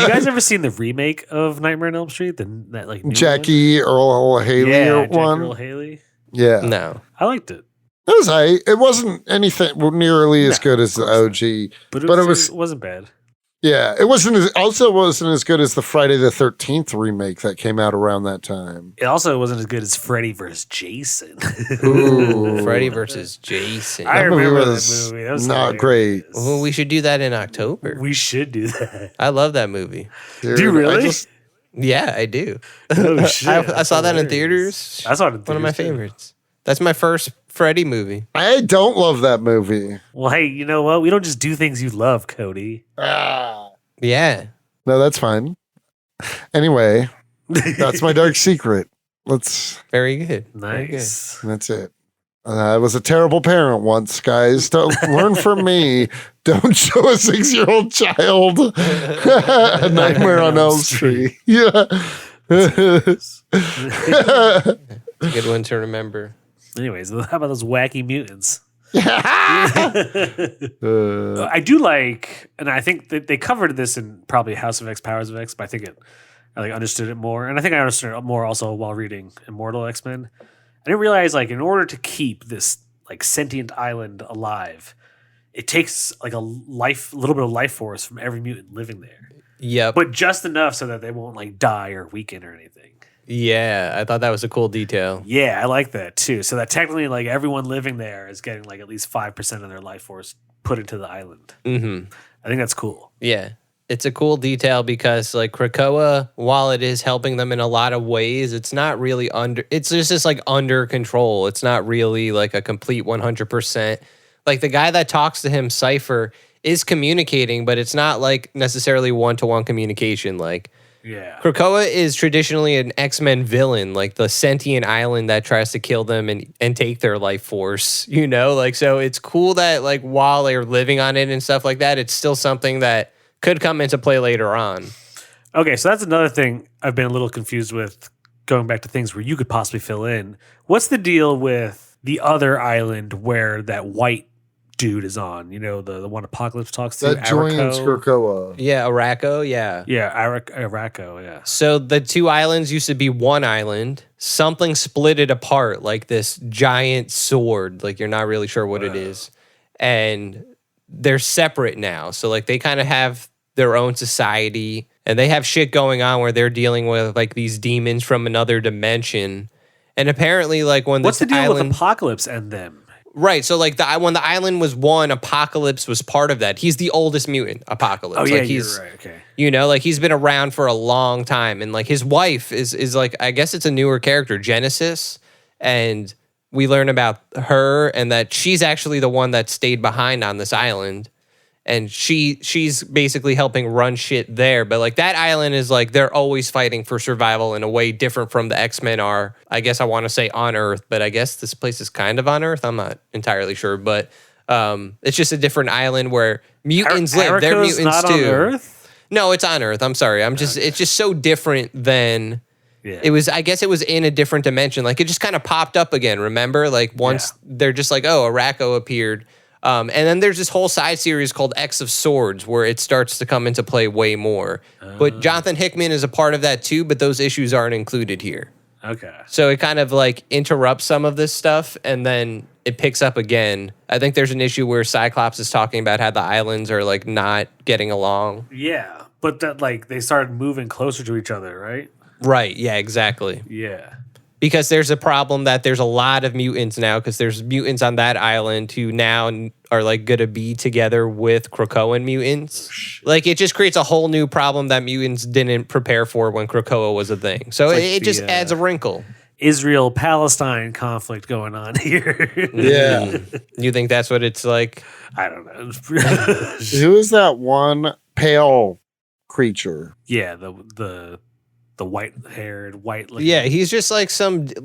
B: you guys ever seen the remake of Nightmare on Elm Street? That like new
A: Jackie Earl Haley
B: Jackie
A: one?
B: Earl Haley.
A: Yeah.
C: No.
B: I liked it.
A: It was it wasn't anything nearly as good as the OG.
B: But
A: it
B: it wasn't bad.
A: Yeah, it wasn't as good as the Friday the 13th remake that came out around that time.
B: It also wasn't as good as Freddy vs. Jason.
A: Ooh.
C: Freddy versus Jason.
B: I remember that
A: was
B: movie. That was
A: not
B: hilarious.
A: great.
C: Well, we should do that in October.
B: We should do that.
C: I love that movie.
A: Dude,
B: Do you really?
C: Yeah, I do.
B: Oh, shit.
C: I saw that in
B: Hilarious.
C: theaters.
B: I saw it in
C: One of my
B: theaters, too.
C: favorites. That's my first Freddy movie.
A: I don't love that movie.
B: Well, hey, you know what? We don't just do things you love, Cody.
C: Yeah.
A: No, that's fine. Anyway, that's my dark secret.
C: Very good. Very good.
B: Nice.
A: That's it. I was a terrible parent once, guys. Don't learn from me. Don't show a 6-year-old child a Nightmare on Elm Street. Yeah.
C: It's a good one to remember.
B: Anyways, how about those wacky mutants?
A: Uh,
B: I do like, and I think that they covered this in probably House of X, Powers of X, but I think I like understood it more, and I think I understood it more also while reading Immortal X-Men. I didn't realize like in order to keep this like sentient island alive, it takes like a little bit of life force from every mutant living there,
C: Yep.
B: but just enough so that they won't like die or weaken or anything.
C: Yeah, I thought that was a cool detail.
B: Yeah, I like that too. So that technically, like everyone living there is getting like at least 5% of their life force put into the island.
C: Mm-hmm.
B: I think that's cool.
C: Yeah. It's a cool detail because like Krakoa, while it is helping them in a lot of ways, it's not really it's just like under control. It's not really like a complete 100%. Like the guy that talks to him, Cypher, is communicating, but it's not like necessarily one-to-one communication. Like
B: Yeah.
C: Krakoa is traditionally an X-Men villain, like the sentient island that tries to kill them and take their life force, you know? Like, so it's cool that like while they're living on it and stuff like that, it's still something that could come into play later on.
B: Okay, so that's another thing I've been a little confused with, going back to things where you could possibly fill in. What's the deal with the other island where that white dude is on? You know, the one Apocalypse talks to?
A: that joins Krakoa.
C: Yeah, Araco, yeah.
B: Yeah, Araco, yeah.
C: So the two islands used to be one island. Something split it apart, like this giant sword. Like you're not really sure what it is. And they're separate now. So like they kind of have their own society and they have shit going on where they're dealing with like these demons from another dimension. And apparently like when
B: What's the
C: this
B: deal
C: island,
B: with Apocalypse and them?
C: right? So like when the island was one, Apocalypse was part of that. He's the oldest mutant, Apocalypse.
B: Oh, yeah,
C: like he's,
B: you're right. Okay.
C: you know, like he's been around for a long time. And like his wife is like, I guess it's a newer character, Genesis. And we learn about her and that she's actually the one that stayed behind on this island. And she's basically helping run shit there. But like that island is like they're always fighting for survival in a way different from the X-Men are. I guess I want to say on Earth, but I guess this place is kind of on Earth. I'm not entirely sure. But it's just a different island where mutants live. They're
B: Araco's
C: mutants
B: not
C: too.
B: on Earth?
C: No, it's on Earth. I'm sorry. It's just so different than
B: Yeah.
C: it was. I guess it was in a different dimension. Like it just kind of popped up again. Remember? Like once they're just like, oh, Araco appeared. And then there's this whole side series called X of Swords where it starts to come into play way more. But Jonathan Hickman is a part of that too, but those issues aren't included here.
B: Okay.
C: So it kind of like interrupts some of this stuff and then it picks up again. I think there's an issue where Cyclops is talking about how the islands are like not getting along.
B: Yeah, but that like they started moving closer to each other, right?
C: Right. Yeah, exactly.
B: Yeah.
C: because there's a problem that there's a lot of mutants now because there's mutants on that island who now are like going to be together with Krakoan mutants. Like it just creates a whole new problem that mutants didn't prepare for when Krakoa was a thing. So it just adds a wrinkle.
B: Israel-Palestine conflict going on here.
A: Yeah.
C: You think that's what it's like?
B: I don't know.
A: Who is that one pale creature?
B: Yeah, the white-haired, white-looking.
C: Yeah, he's just like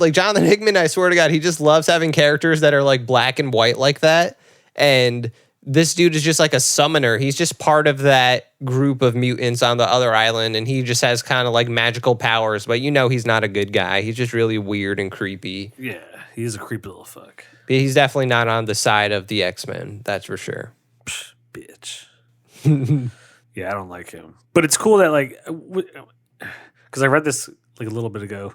C: like Jonathan Hickman, I swear to God, he just loves having characters that are like black and white like that. And this dude is just like a summoner. He's just part of that group of mutants on the other island, and he just has kind of like magical powers, but he's not a good guy. He's just really weird and creepy.
B: Yeah, he's a creepy little fuck.
C: But he's definitely not on the side of the X-Men, that's for sure.
B: Psh, bitch. Yeah, I don't like him. But it's cool that like... Because I read this like a little bit ago.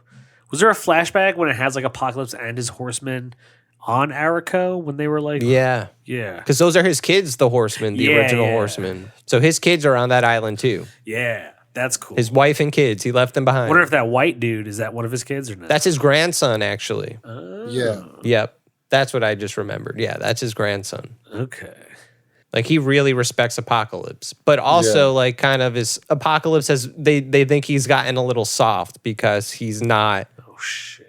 B: Was there a flashback when it has like Apocalypse and his horsemen on Arico when they were like...
C: Yeah.
B: Yeah.
C: Because those are his kids, the horsemen, the original horsemen. So his kids are on that island too.
B: Yeah, that's cool.
C: His wife and kids, he left them behind.
B: I wonder if that white dude, is that one of his kids or not?
C: That's his grandson, actually.
A: Yeah.
C: Yep. That's what I just remembered. Yeah, that's his grandson.
B: Okay.
C: Like he really respects Apocalypse, but also like kind of his Apocalypse has they think he's gotten a little soft because he's not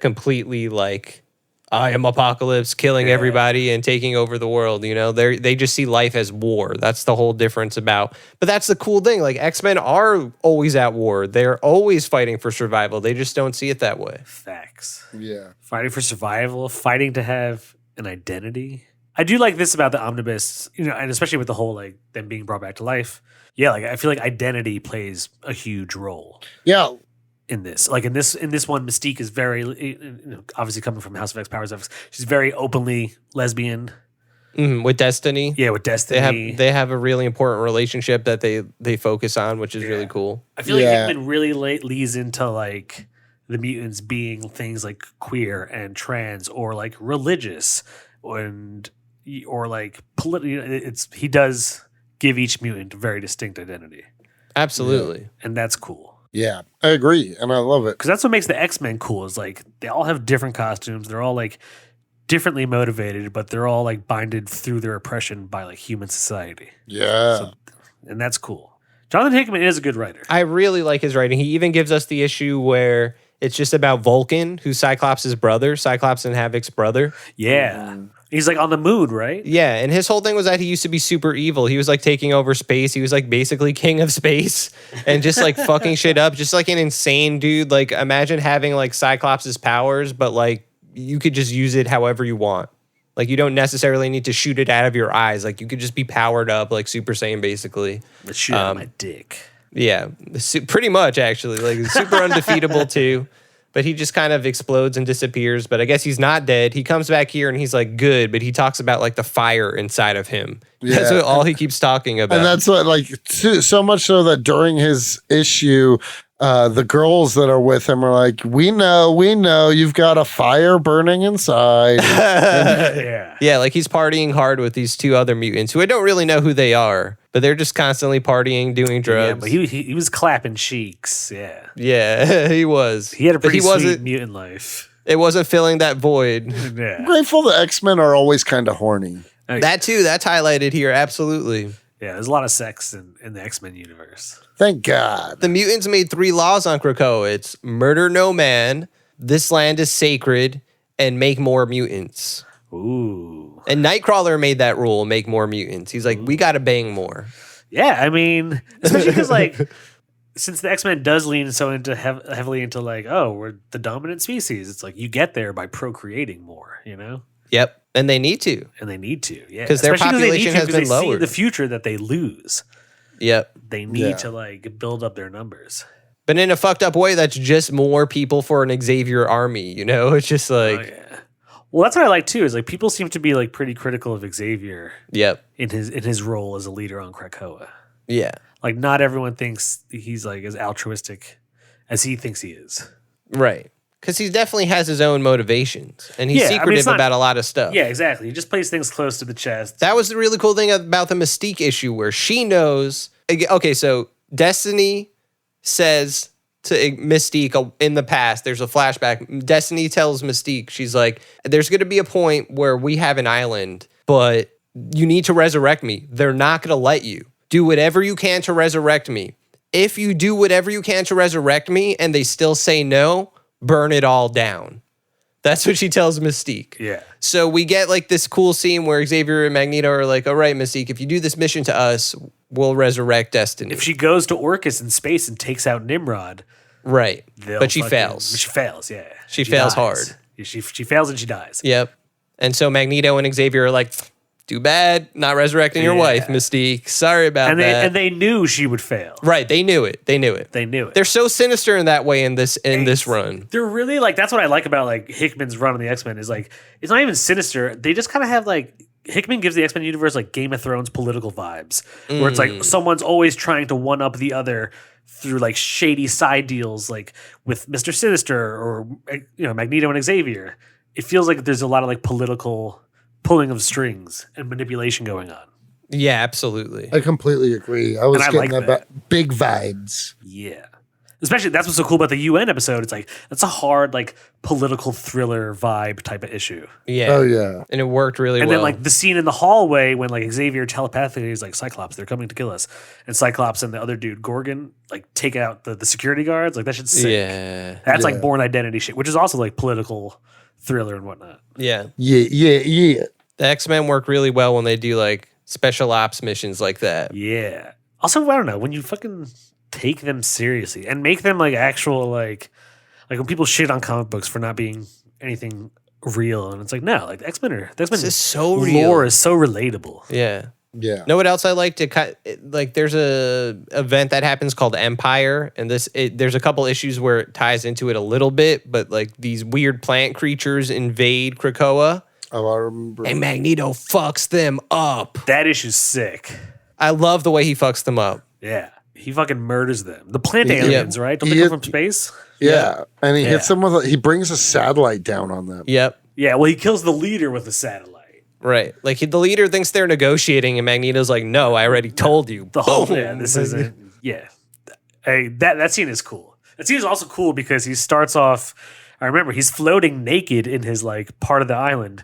C: completely like I am Apocalypse, killing everybody and taking over the world. They just see life as war. That's the whole difference about. But that's the cool thing. Like X-Men are always at war. They're always fighting for survival. They just don't see it that way.
B: Facts.
A: Yeah.
B: Fighting for survival, fighting to have an identity. I do like this about the omnibus, and especially with the whole like them being brought back to life. Yeah, like I feel like identity plays a huge role.
A: Yeah.
B: In this, like in this one, Mystique is very obviously coming from House of X, Powers of X. She's very openly lesbian.
C: With Destiny,
B: yeah, with Destiny,
C: they have a really important relationship that they focus on, which is really cool.
B: I feel like Hickman really leads into like the mutants being things like queer and trans or like religious or like political. He does give each mutant a very distinct identity.
C: Absolutely,
B: and that's cool.
A: Yeah, I agree, and I love it
B: because that's what makes the X-Men cool. Is like they all have different costumes. They're all like differently motivated, but they're all like binded through their oppression by like human society.
A: Yeah,
B: and that's cool. Jonathan Hickman is a good writer.
C: I really like his writing. He even gives us the issue where it's just about Vulcan, who's Cyclops' brother, Cyclops and Havoc's brother.
B: Yeah. He's like on the moon, right?
C: Yeah, and his whole thing was that he used to be super evil. He was like taking over space. He was like basically king of space and just like fucking shit up. Just like an insane dude. Like imagine having like Cyclops' powers, but like you could just use it however you want. Like you don't necessarily need to shoot it out of your eyes. Like you could just be powered up like Super Saiyan basically.
B: Let's shoot out my dick.
C: Yeah, pretty much actually. Like super undefeatable too. But he just kind of explodes and disappears. But I guess he's not dead. He comes back here and he's like good, but he talks about like the fire inside of him. Yeah. That's what all he keeps talking about.
A: And that's what like so much so that during his issue, the girls that are with him are like, we know you've got a fire burning inside.
C: Yeah, like he's partying hard with these two other mutants who I don't really know who they are, but they're just constantly partying, doing drugs.
B: Yeah, but he was clapping cheeks. Yeah.
C: Yeah, he was.
B: He had a pretty sweet mutant life.
C: It wasn't filling that void.
B: Yeah.
A: I'm grateful the X-Men are always kind of horny.
C: That too, that's highlighted here, absolutely.
B: Yeah, there's a lot of sex in the X-Men universe.
A: Thank God.
C: The mutants made 3 laws on Krakoa. It's murder no man, this land is sacred, and make more mutants.
B: Ooh.
C: And Nightcrawler made that rule, make more mutants. He's like, we got to bang more.
B: Yeah, I mean, especially because like, since the X-Men does lean so into heavily into like, oh, we're the dominant species. It's like you get there by procreating more,
C: Yep, and they need to.
B: Yeah.
C: Because their population has been lowered.
B: See the future that they lose.
C: Yep.
B: They need to like build up their numbers.
C: But in a fucked up way, that's just more people for an Xavier army, It's just like...
B: Oh, yeah. Well, that's what I like too, is like people seem to be like pretty critical of Xavier.
C: Yep.
B: In his role as a leader on Krakoa.
C: Yeah.
B: Like not everyone thinks he's like as altruistic as he thinks he is.
C: Right. Because he definitely has his own motivations. And he's secretive about a lot of stuff.
B: Yeah, exactly. He just plays things close to the chest.
C: That was the really cool thing about the Mystique issue where she knows... Okay, so Destiny says to Mystique in the past. There's a flashback. Destiny tells Mystique, she's like, there's going to be a point where we have an island, but you need to resurrect me. They're not going to let you. Do whatever you can to resurrect me. If you do whatever you can to resurrect me and they still say no, burn it all down. That's what she tells Mystique.
B: Yeah.
C: So we get like this cool scene where Xavier and Magneto are like, all right, Mystique, if you do this mission to us, we'll resurrect Destiny.
B: If she goes to Orcus in space and takes out Nimrod,
C: right. But she fails.
B: She fails, yeah.
C: She fails
B: dies.
C: hard.
B: Yeah, she fails and she dies.
C: Yep. And so Magneto and Xavier are like, too bad, not resurrecting your wife, Mystique. Sorry about that.
B: And they knew she would fail.
C: Right, they knew it. They knew it. They're so sinister in that way in this run.
B: They're really like, that's what I like about like Hickman's run on the X-Men is like, it's not even sinister. They just kind of have like, Hickman gives the X-Men universe like Game of Thrones political vibes, where it's like someone's always trying to one up the other through like shady side deals, like with Mr. Sinister or Magneto and Xavier. It feels like there's a lot of like political pulling of strings and manipulation going on.
C: Yeah, absolutely.
A: I completely agree. I was getting
B: like
A: that big vibes.
B: Yeah. Especially, that's what's so cool about the UN episode. It's like, that's a hard, like, political thriller vibe type of issue.
C: Yeah.
A: Oh, yeah.
C: And it worked really well.
B: And then, like, the scene in the hallway when, like, Xavier telepathically is like, Cyclops, they're coming to kill us. And Cyclops and the other dude, Gorgon, like, take out the security guards. Like, that shit's sick.
C: Yeah.
B: That's, like, Born Identity shit, which is also, like, political thriller and whatnot.
C: Yeah.
A: Yeah.
C: The X-Men work really well when they do, like, special ops missions like that.
B: Yeah. Also, I don't know, when you fucking take them seriously and make them like actual like when people shit on comic books for not being anything real, and it's like, no, like the X-Men
C: is so
B: lore
C: real.
B: is so relatable.
C: Yeah.
A: Yeah.
C: Know what else I like to like? There's a event that happens called Empire, and there's a couple issues where it ties into it a little bit, but like these weird plant creatures invade Krakoa.
A: Oh, I remember.
C: And Magneto fucks them up.
B: That issue's sick.
C: I love the way he fucks them up.
B: Yeah. He fucking murders them. The plant aliens, right? Don't they come from space?
A: Yeah. And he hits them with he brings a satellite down on them.
C: Yep.
B: Yeah, well, he kills the leader with a satellite.
C: Right. Like the leader thinks they're negotiating, and Magneto's like, no, I already told you.
B: The whole this isn't. Yeah. Hey, that scene is cool. That scene is also cool because he starts off, I remember he's floating naked in his like part of the island.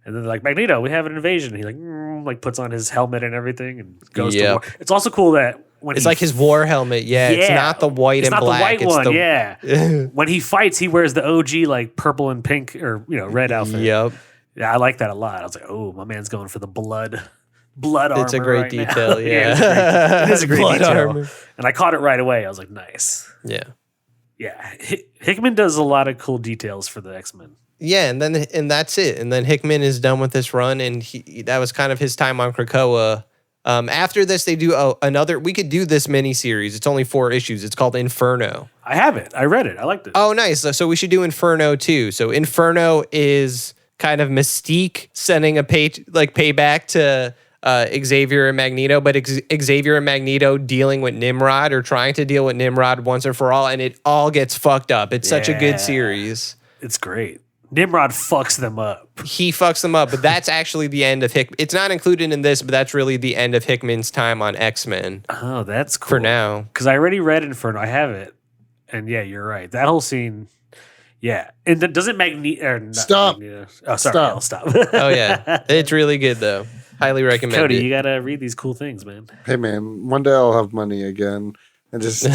B: And then they're like, Magneto, we have an invasion. And he like puts on his helmet and everything and goes to war. It's also cool that when
C: it's like his war helmet. Yeah, it's not the white and black.
B: It's not the white one. When he fights, he wears the OG like purple and pink or red outfit.
C: Yep.
B: Yeah, I like that a lot. I was like, oh, my man's going for the blood armor.
C: It's a great
B: right
C: detail.
B: Now.
C: Yeah,
B: it is a great
C: blood
B: detail.
C: armor.
B: And I caught it right away. I was like, nice.
C: Yeah.
B: Yeah, Hickman does a lot of cool details for the X-Men.
C: Yeah, and that's it. And then Hickman is done with this run, and that was kind of his time on Krakoa. After this, they do another. We could do this mini series. It's only 4 issues. It's called Inferno.
B: I have it. I read it. I liked it.
C: Oh, nice. So we should do Inferno too. So Inferno is kind of Mystique sending a payback to Xavier and Magneto, but Xavier and Magneto dealing with Nimrod or trying to deal with Nimrod once and for all, and it all gets fucked up. It's such a good series.
B: It's great. Nimrod fucks them up.
C: He fucks them up, but that's actually the end of Hickman. It's not included in this, but that's really the end of Hickman's time on X-Men.
B: Oh, that's cool.
C: For now.
B: Because I already read Inferno. I have it. And yeah, you're right. That whole scene, yeah. And doesn't Magneto...
A: Stop.
B: Magneto, oh, sorry.
A: Stop.
B: I'll stop.
C: Oh, yeah. It's really good, though. Highly recommend
B: Cody,
C: it.
B: you got to read these cool things, man.
A: Hey, man, one day I'll have money again and just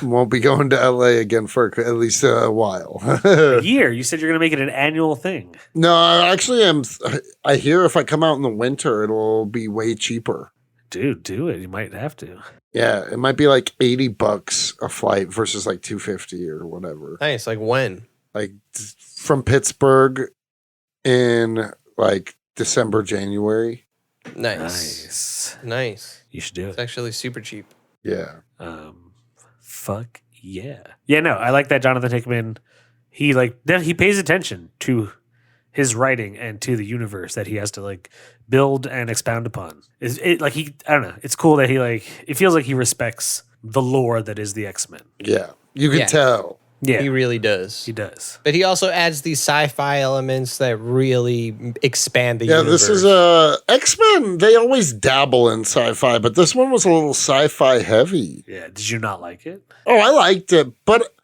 A: won't be going to LA again for at least a while.
B: A year. You said you're going to make it an annual thing.
A: No, I actually am. I hear if I come out in the winter, it'll be way cheaper.
B: Dude, do it. You might have to.
A: Yeah, it might be like $80 a flight versus like $250 or whatever.
C: Nice. Like when?
A: Like from Pittsburgh in like December, January.
C: Nice. Nice.
B: You should do
C: It's
B: it.
C: actually super cheap.
A: Yeah.
B: Fuck yeah. Yeah, no, I like that Jonathan Hickman. He pays attention to his writing and to the universe that he has to like build and expound upon. I don't know. It's cool that it feels like he respects the lore that is the X-Men.
A: Yeah. You can tell.
B: Yeah,
C: He really does.
B: he does.
C: But he also adds these sci-fi elements that really expand the
A: Yeah,
C: universe.
A: this is X-Men. They always dabble in sci-fi, but this one was a little sci-fi heavy.
B: Yeah, did you not like it?
A: Oh, I liked it, but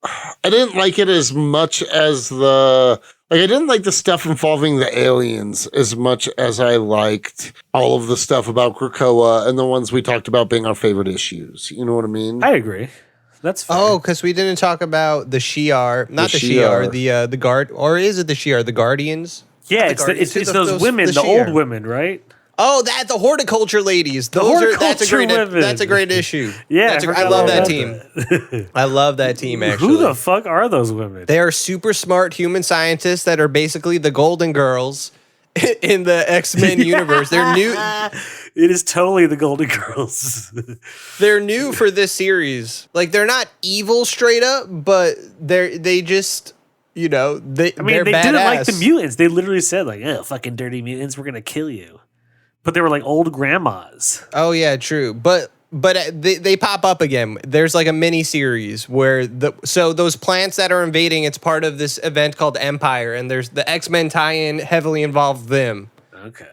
A: I didn't like it as much as I didn't like the stuff involving the aliens as much as I liked all of the stuff about Krakoa and the ones we talked about being our favorite issues. You know what I mean?
B: I agree. That's fair.
C: Oh, because we didn't talk about the Shi'ar, not the
A: Shi'ar.
C: Shi'ar, the guard, or is it the Shi'ar, the Guardians?
B: yeah,
C: Not the
B: it's
C: Guardians,
B: it's
C: the-
B: those women, the
C: Shi'ar.
B: old women, right?
C: Oh, the horticulture ladies. That's a
B: horticulture
C: great.
B: women.
C: That's a great issue.
B: Yeah,
C: I
B: forgot
C: love that
B: about
C: team.
B: that.
C: I love that team. Actually,
B: Who the fuck are those women?
C: they are super smart human scientists that are basically the Golden Girls in the X-Men universe. They're new.
B: It is totally the Golden Girls.
C: They're new for this series. Like they're not evil straight up, but they just they.
B: I mean,
C: they're
B: they
C: badass.
B: didn't like the mutants. They literally said like, "Oh, fucking dirty mutants, we're gonna kill you." But they were like old grandmas.
C: Oh yeah, true. But they pop up again. There's like a mini series where those plants that are invading, it's part of this event called Empire, and there's the X-Men tie-in heavily involved them.
B: Okay.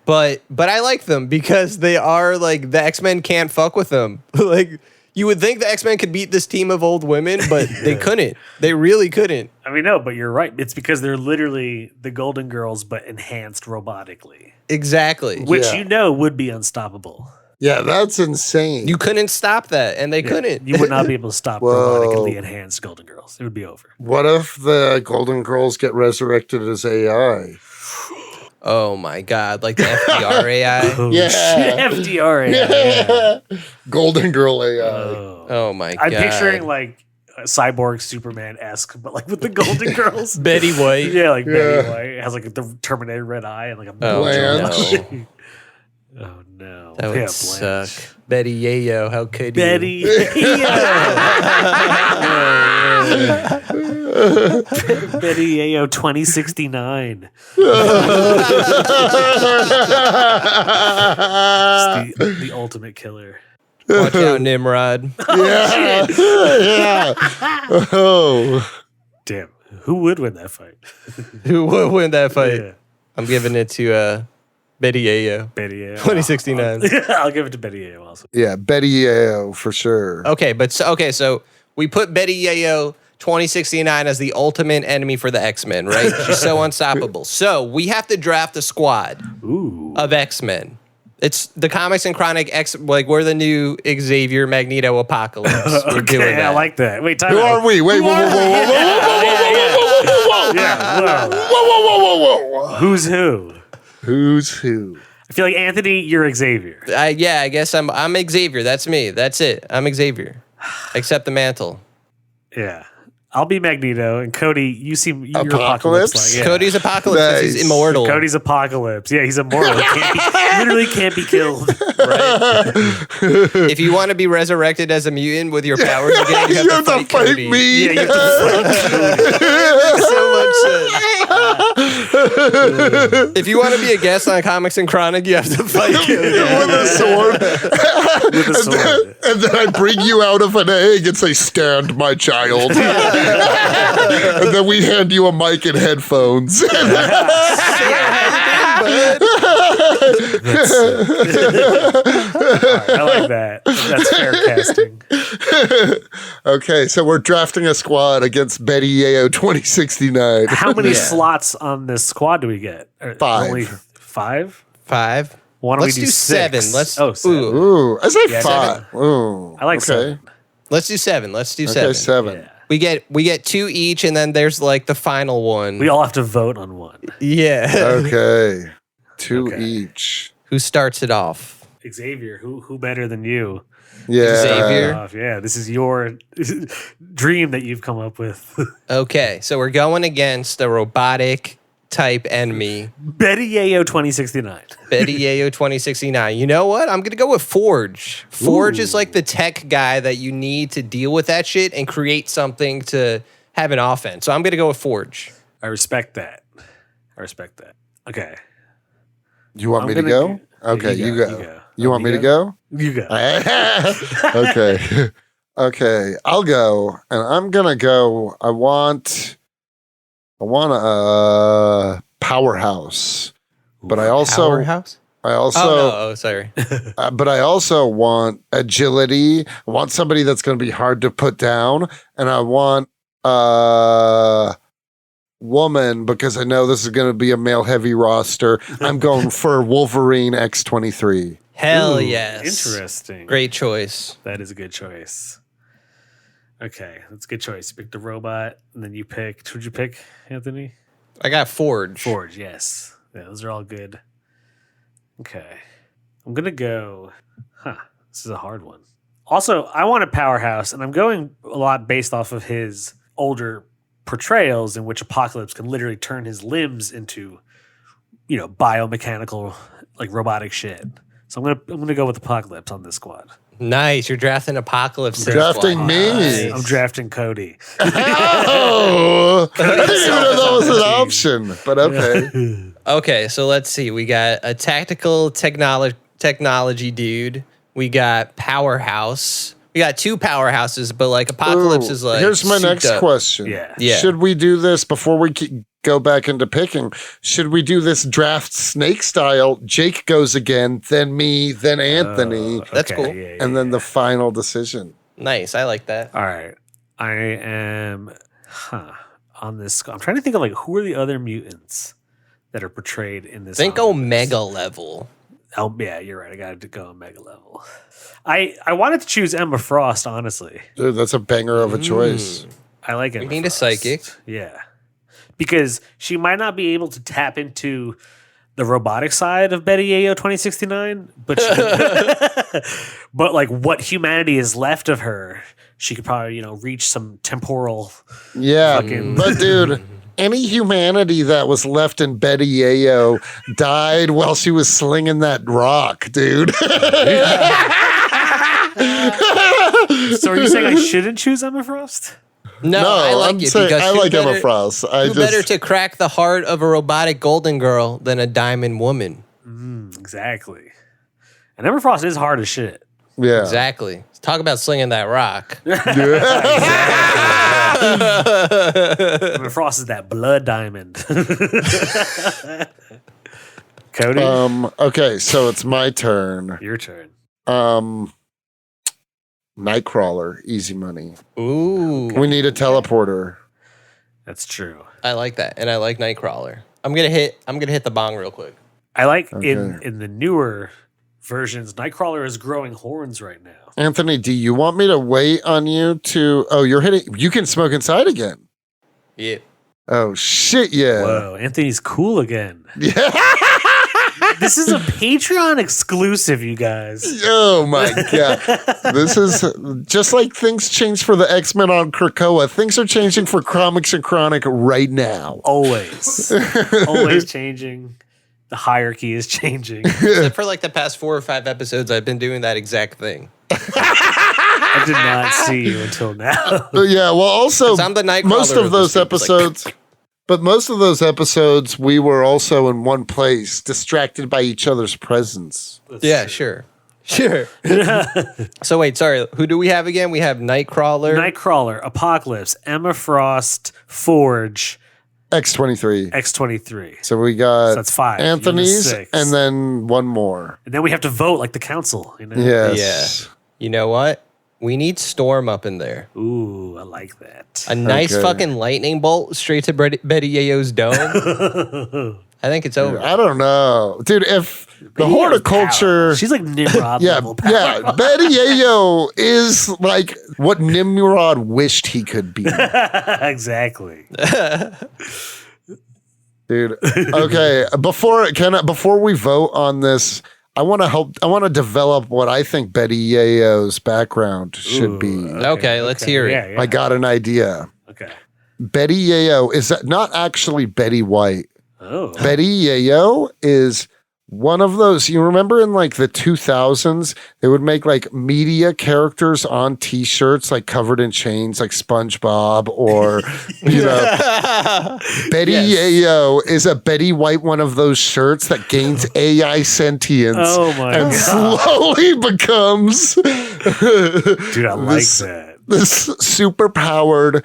C: But I like them because they are like the X-Men can't fuck with them. Like you would think the X-Men could beat this team of old women, but they couldn't. They really couldn't.
B: I mean, no, but you're right. It's because they're literally the Golden Girls, but enhanced robotically,
C: Exactly.
B: which
A: Yeah.
B: would be unstoppable.
A: Yeah, that's insane.
C: You couldn't stop that, and they couldn't.
B: You would not be able to stop
A: Whoa.
B: robotically enhanced Golden Girls. It would be over.
A: What if the Golden Girls get resurrected as AI?
C: Oh my god, like the FDR AI.
B: Oh,
A: Yeah.
B: shit. FDR. Yeah.
A: Golden Girl AI.
C: Oh my god.
B: I'm picturing like a cyborg Superman esque, but like with the Golden Girls.
C: Betty White.
B: Yeah, like Betty
A: Yeah.
B: White. It has like the Terminator red eye and like a
C: Oh,
A: Blanche.
C: no.
B: Oh no.
C: That would
B: Yeah,
C: suck.
B: Blanche.
C: Betty Yayo, how could you?
B: Betty. Betty Ayo 2069. The ultimate killer.
C: Watch out, Nimrod.
A: Yeah. Yeah. Oh.
B: Damn. Who would win that fight?
C: Who would win that fight?
B: Yeah.
C: I'm giving it to Betty Yayo.
B: Betty Ayo.
C: 2069.
B: I'll give it to Betty Ayo also.
A: Yeah, Betty Yale for sure.
C: Okay, so we put Betty Yayo 2069 as the ultimate enemy for the X-Men, right? She's so unstoppable. So we have to draft a squad
B: Ooh.
C: of X-Men. It's the Comics and Chronic X, like we're the new Xavier Magneto Apocalypse. We're doing
B: Okay,
C: that.
B: I like that. Wait, time
A: Who
B: out.
A: are we? Wait, whoa, whoa, whoa, whoa, whoa, whoa, whoa, whoa, whoa, whoa, whoa, whoa, whoa,
B: Yeah, whoa.
A: whoa, whoa, whoa, whoa.
B: Who's who?
A: Who's who?
B: I feel like Anthony, you're Xavier.
C: Yeah, I guess I'm Xavier. That's me. That's it. I'm Xavier. Accept the mantle.
B: Yeah. I'll be Magneto, and Cody, you're
A: Apocalypse?
B: Like, yeah.
C: Cody's Apocalypse 'cause he's
A: Nice.
C: immortal.
B: Cody's Apocalypse. Yeah, he's immortal. Literally can't be killed.
C: Right? If you want to be resurrected as a mutant with your powers again, you have to fight Cody.
A: me.
B: Yeah, you have to fight
C: So much sense. If you want to be a guest on Comics and Chronic, you have to fight Cody.
A: With a sword.
B: with a sword.
A: And then I bring you out of an egg and say, "Stand, my child." And then we hand you a mic and headphones.
B: I like that. That's fair casting.
A: Okay, so we're drafting a squad against Betty Yayo 2069.
B: How many slots on this squad do we get?
A: Five.
B: Only 5?
C: 5.
B: Why don't
C: Let's
B: we do
C: do 7.
B: 6?
C: Let's
B: Oh, 7.
C: ooh.
A: Ooh, I say
B: Yeah,
A: 5. Ooh,
B: I like
A: okay.
B: 7.
C: Let's do 7. Let's do
A: Okay,
C: 7.
A: 7.
B: Yeah.
C: We get 2 each, and then there's like the final one.
B: We all have to vote on one.
C: Yeah.
A: Okay. 2
B: Okay.
A: each.
C: Who starts it off?
B: Xavier, who better than you?
A: Yeah.
C: Xavier?
B: Yeah, this is your dream that you've come up with.
C: Okay, so we're going against a robotic type enemy,
B: Betty Yayo 2069.
C: Betty Yayo 2069. You know what? I'm going to go with Forge. Forge is like the tech guy that you need to deal with that shit and create something to have an offense. So I'm going to go with Forge.
B: I respect that. Okay.
A: You want
B: I'm
A: me to
B: gonna
A: go?
B: go-
A: Okay,
B: you
A: you
B: go,
A: go.
B: you go.
A: You want me to go?
B: You go.
A: Okay. Okay, I'll go, and I'm gonna go. I want a powerhouse, but I also,
C: Powerhouse?
A: I also,
C: Oh, no. Sorry.
A: but I also want agility. I want somebody that's gonna be hard to put down, and I want woman because I know this is gonna be a male heavy roster. I'm going for Wolverine X-23.
C: Hell
B: Ooh,
C: yes.
B: Interesting.
C: Great choice.
B: That is a good choice. Okay, that's a good choice. You picked the robot, and then you picked. Who'd you pick, Anthony?
C: I got Forge.
B: Forge, yes. Yeah, those are all good. Okay. I'm going to go. This is a hard one. Also, I want a powerhouse, and I'm going a lot based off of his older portrayals in which Apocalypse can literally turn his limbs into, biomechanical, like robotic shit. So I'm gonna go with Apocalypse on this squad.
C: Nice. You're drafting Apocalypse.
A: Drafting me.
C: Nice.
B: I'm drafting Cody.
A: Oh, I didn't even know that was an option, but okay.
C: Okay, so let's see. We got a tactical technology dude. We got powerhouse. We got two powerhouses, but like Apocalypse is like.
A: Here's my
C: souped
A: next
C: up.
A: question.
C: Yeah.
A: Should we do this before we go back into picking? Should we do this draft snake style? Jake goes again, then me, then Anthony,
C: That's cool.
A: and then the final decision.
C: Nice. I like that.
B: All right. I am on this. I'm trying to think of like who are the other mutants that are portrayed in this.
C: Think
B: omnibus.
C: Omega level.
B: Oh, yeah, you're right. I got to go Omega level. I wanted to choose Emma Frost, honestly.
A: Dude, that's a banger of a choice.
B: I like Emma
C: need a
B: Frost.
C: psychic.
B: Yeah. Because she might not be able to tap into the robotic side of Betty Yayo 2069, but but like what humanity is left of her, she could probably, reach some temporal
A: Yeah,
B: fucking-
A: but dude, any humanity that was left in Betty Yayo died while she was slinging that rock, dude.
B: So are you saying I shouldn't choose Emma Frost?
C: No, I like
A: I'm
C: it
A: saying
C: because
A: I
C: who
A: like Emma
C: better-
A: Frost.
C: Who better to crack the heart of a robotic golden girl than a diamond woman?
B: Exactly. And Emma Frost is hard as shit.
A: yeah.
C: Exactly. Talk about slinging that rock.
B: Emma Frost is that blood diamond. Cody,
A: Okay, so it's my turn.
B: your turn.
A: Nightcrawler, easy money.
C: Ooh,
A: We need a teleporter.
B: That's true.
C: I like that, and I like Nightcrawler. I'm gonna hit the bong real quick.
B: I like
A: Okay.
B: in the newer versions, Nightcrawler is growing horns right now.
A: Anthony, do you want me to wait on you to? Oh, you're hitting. You can smoke inside again.
C: Yeah.
A: Oh shit! Yeah.
B: Whoa, Anthony's cool again.
A: Yeah.
B: This is a Patreon exclusive, you guys.
A: Oh my god! This is just like things changed for the X-Men on Krakoa. Things are changing for Comics and Chronic right now.
B: Always. Always changing. The hierarchy is changing.
C: Except for like the past 4 or 5 episodes, I've been doing that exact thing.
B: I did not see you until now.
A: Yeah. Well, also
C: 'Cause I'm the Nightcrawler
A: most
C: of
A: of
C: this
A: those
C: group. It's like-
A: episodes. But most of those episodes, we were also in one place, distracted by each other's presence.
C: Yeah, sure. So wait, sorry. Who do we have again? We have Nightcrawler.
B: Nightcrawler, Apocalypse, Emma Frost, Forge,
A: X-23.
B: X-23.
A: So we got
B: So that's 5. You're the
A: Anthony's
B: 6.
A: and then one more.
B: And then we have to vote like the council.
A: Yes.
C: You know what? We need Storm up in there.
B: Ooh, I like that.
C: A nice
A: Okay.
C: fucking lightning bolt straight to Betty Yayo's dome. I think it's over.
A: I don't know. Dude, if the horticulture...
B: She's like Nimrod
A: Yeah,
B: level power.
A: yeah. Betty Yayo is like what Nimrod wished he could be.
B: Exactly.
A: Dude. Okay, before we vote on this, I want to develop what I think Betty Yayo's background should be.
C: Okay, let's hear it.
B: Yeah, yeah.
A: I got an idea.
B: Okay.
A: Betty Yayo is not actually Betty White.
B: Oh.
A: Betty Yayo is one of those, you remember in like the 2000s, they would make like media characters on t-shirts like covered in chains like SpongeBob or, you know, Betty Yayo is a Betty White one of those shirts that gains AI sentience
B: Oh my
A: and
B: God.
A: slowly becomes
B: Dude, I like
A: this-
B: that.
A: this super powered,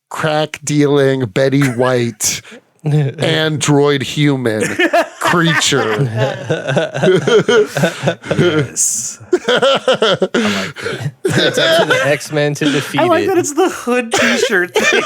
A: crack dealing Betty White android human creature.
B: Yes. I like that.
C: It's up to the X-Men to defeat
B: I like
C: it.
B: that it's the hood t-shirt thing.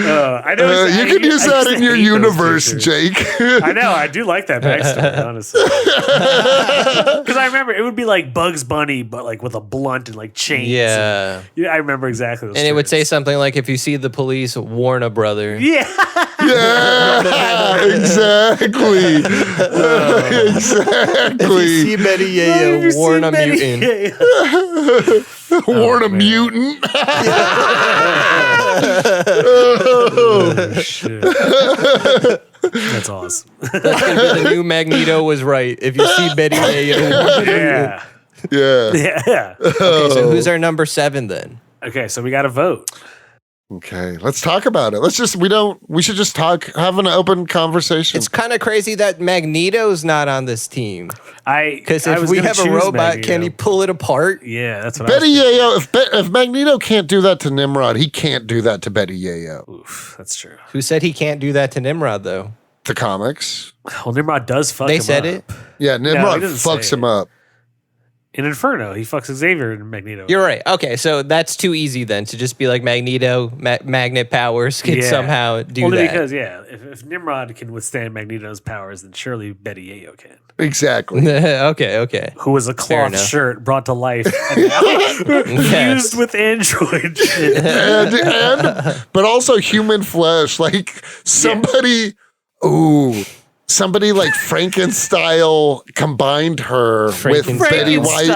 B: I know
A: You can use that in your universe, Jake.
B: I know. I do like that backstory, honestly. Because I remember it would be like Bugs Bunny, but like with a blunt and like chains.
C: Yeah.
B: I remember exactly. Those
C: And it would say
B: shirts.
C: something like, if you see the police, warn a brother.
B: Yeah.
A: Yeah, exactly. Exactly.
C: See Betty Yayo, warn a mutant.
A: Warn a mutant.
B: Oh, shit. That's awesome.
C: That's going to be the new Magneto was right. If you see Betty Yayo, warn a mutant.
A: Yeah.
B: Yeah.
C: Okay, so who's our number 7 then?
B: Okay, so we got to vote.
A: Okay, let's talk about it. We should just have an open conversation.
C: It's kind of crazy that Magneto's not on this team. Because
B: I
C: if
B: was
C: we
B: gonna
C: have a
B: choose
C: robot,
B: Magneto.
C: can he pull it apart?
B: Yeah, that's what
A: Betty
B: I was
A: Yayo, if Magneto can't do that to Nimrod, he can't do that to Betty Yayo.
B: Oof, that's true.
C: Who said he can't do that to Nimrod, though?
A: The comics.
B: Well, Nimrod does fuck
C: They
B: him
C: said
B: up.
C: it?
A: Yeah, Nimrod
B: doesn't
A: fucks
B: say
A: him
B: it.
A: up.
B: In Inferno, he fucks Xavier and Magneto.
C: You're right. Okay, so that's too easy then to just be like Magneto, magnet powers can
B: Yeah.
C: somehow do
B: Only
C: that.
B: because, if Nimrod can withstand Magneto's powers, then surely Betty Yayo can.
A: Exactly.
C: okay.
B: Who was a cloth
C: enough.
B: shirt brought to life and now
C: Yes.
B: used with android shit.
A: But also human flesh. Like somebody like Frankenstyle combined her with Betty White.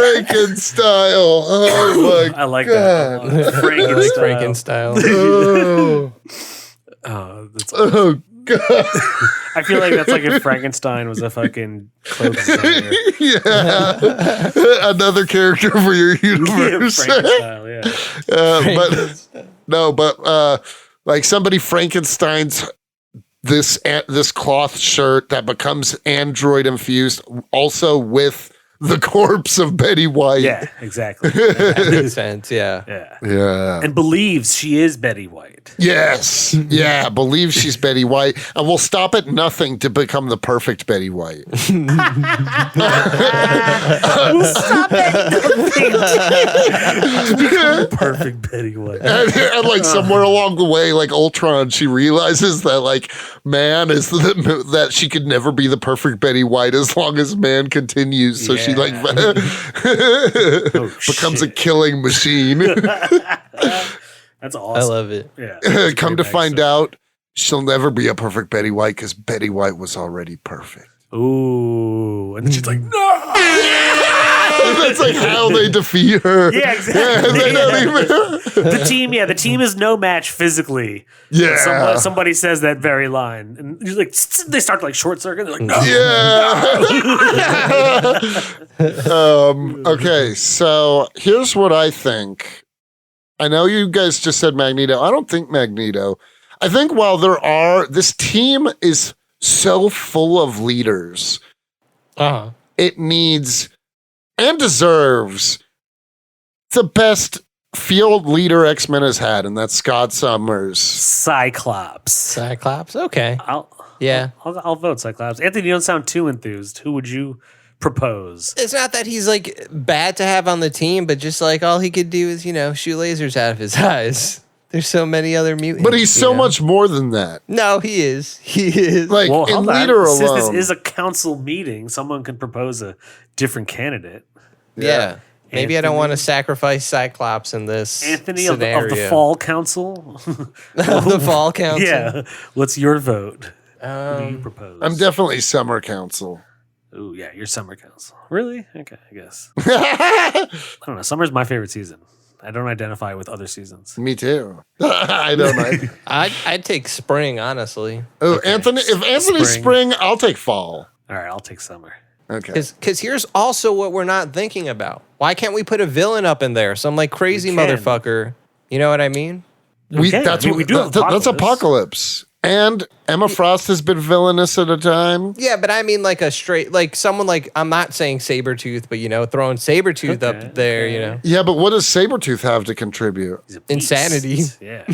A: Frankenstyle. Oh my
B: I like
A: God.
B: that. Frankenstein.
C: Frankenstein.
A: Oh,
B: That's
A: oh God.
B: I feel like that's like if Frankenstein was a fucking clothes designer.
A: Yeah. Another character for your universe.
B: Frankenstyle, yeah.
A: But like somebody Frankenstein's this cloth shirt that becomes android infused, also with the corpse of Betty White.
B: Yeah, exactly.
C: That makes sense, yeah.
B: Yeah.
A: Yeah.
B: And believes she is Betty White.
A: Yes. Yeah. Believes she's Betty White and will stop at nothing to become the perfect Betty White.
B: Stop it. Perfect Betty White.
A: And like somewhere along the way, like Ultron, she realizes that like man is that she could never be the perfect Betty White as long as man continues. So she like becomes a killing machine.
B: That's
C: I
B: awesome.
C: love it.
B: Yeah.
A: Come to find out, she'll never be a perfect Betty White because Betty White was already perfect.
B: Ooh. And then she's like, no.
A: That's like how they defeat her.
B: Yeah, exactly.
A: They don't even-
B: The team is no match physically.
A: Yeah.
B: Somebody says that very line. And you're like, they start to like short circuit. They're like, no.
A: Yeah. Okay, so here's what I think. I know you guys just said Magneto. I don't think Magneto. I think while this team is so full of leaders, it needs and deserves the best field leader X-Men has had, and that's Scott Summers.
B: Cyclops.
C: Okay.
B: I'll vote Cyclops. Anthony, you don't sound too enthused. Who would you propose?
C: It's not that he's like bad to have on the team, but just like all he could do is, shoot lasers out of his eyes. There's so many other mutants.
A: But he's so much more than that.
C: No, he is. He is.
A: Like
B: Well,
A: in
B: hold on.
A: leader
B: Since
A: alone.
B: this is a council meeting, someone can propose a different candidate.
C: Yeah. Maybe I don't
B: Anthony-
C: want to sacrifice Cyclops in this
B: Anthony of the
C: scenario.
B: Fall Council.
C: The Fall Council.
B: Yeah. What's your vote? Who do you propose?
A: I'm definitely Summer Council.
B: Ooh, yeah, you're Summer Council. Really? Okay, I guess. I don't know. Summer's my favorite season. I don't identify with other seasons.
A: Me too. I don't know.
C: I'd take spring, honestly.
A: Oh,
B: Okay.
A: Anthony. If Anthony's spring, I'll take fall.
B: All right, I'll take summer.
A: Okay.
C: Because here's also what we're not thinking about. Why can't we put a villain up in there? Some like crazy
B: We can.
C: motherfucker. You know what I mean?
B: We do have
A: That's Apocalypse. And Emma Frost has been villainous at a time.
C: Yeah, but I mean like a straight, like someone like, I'm not saying Sabretooth, but throwing Sabretooth up there,
A: Yeah, but what does Sabretooth have to contribute?
B: He's a beast.
C: Insanity.
B: Yeah.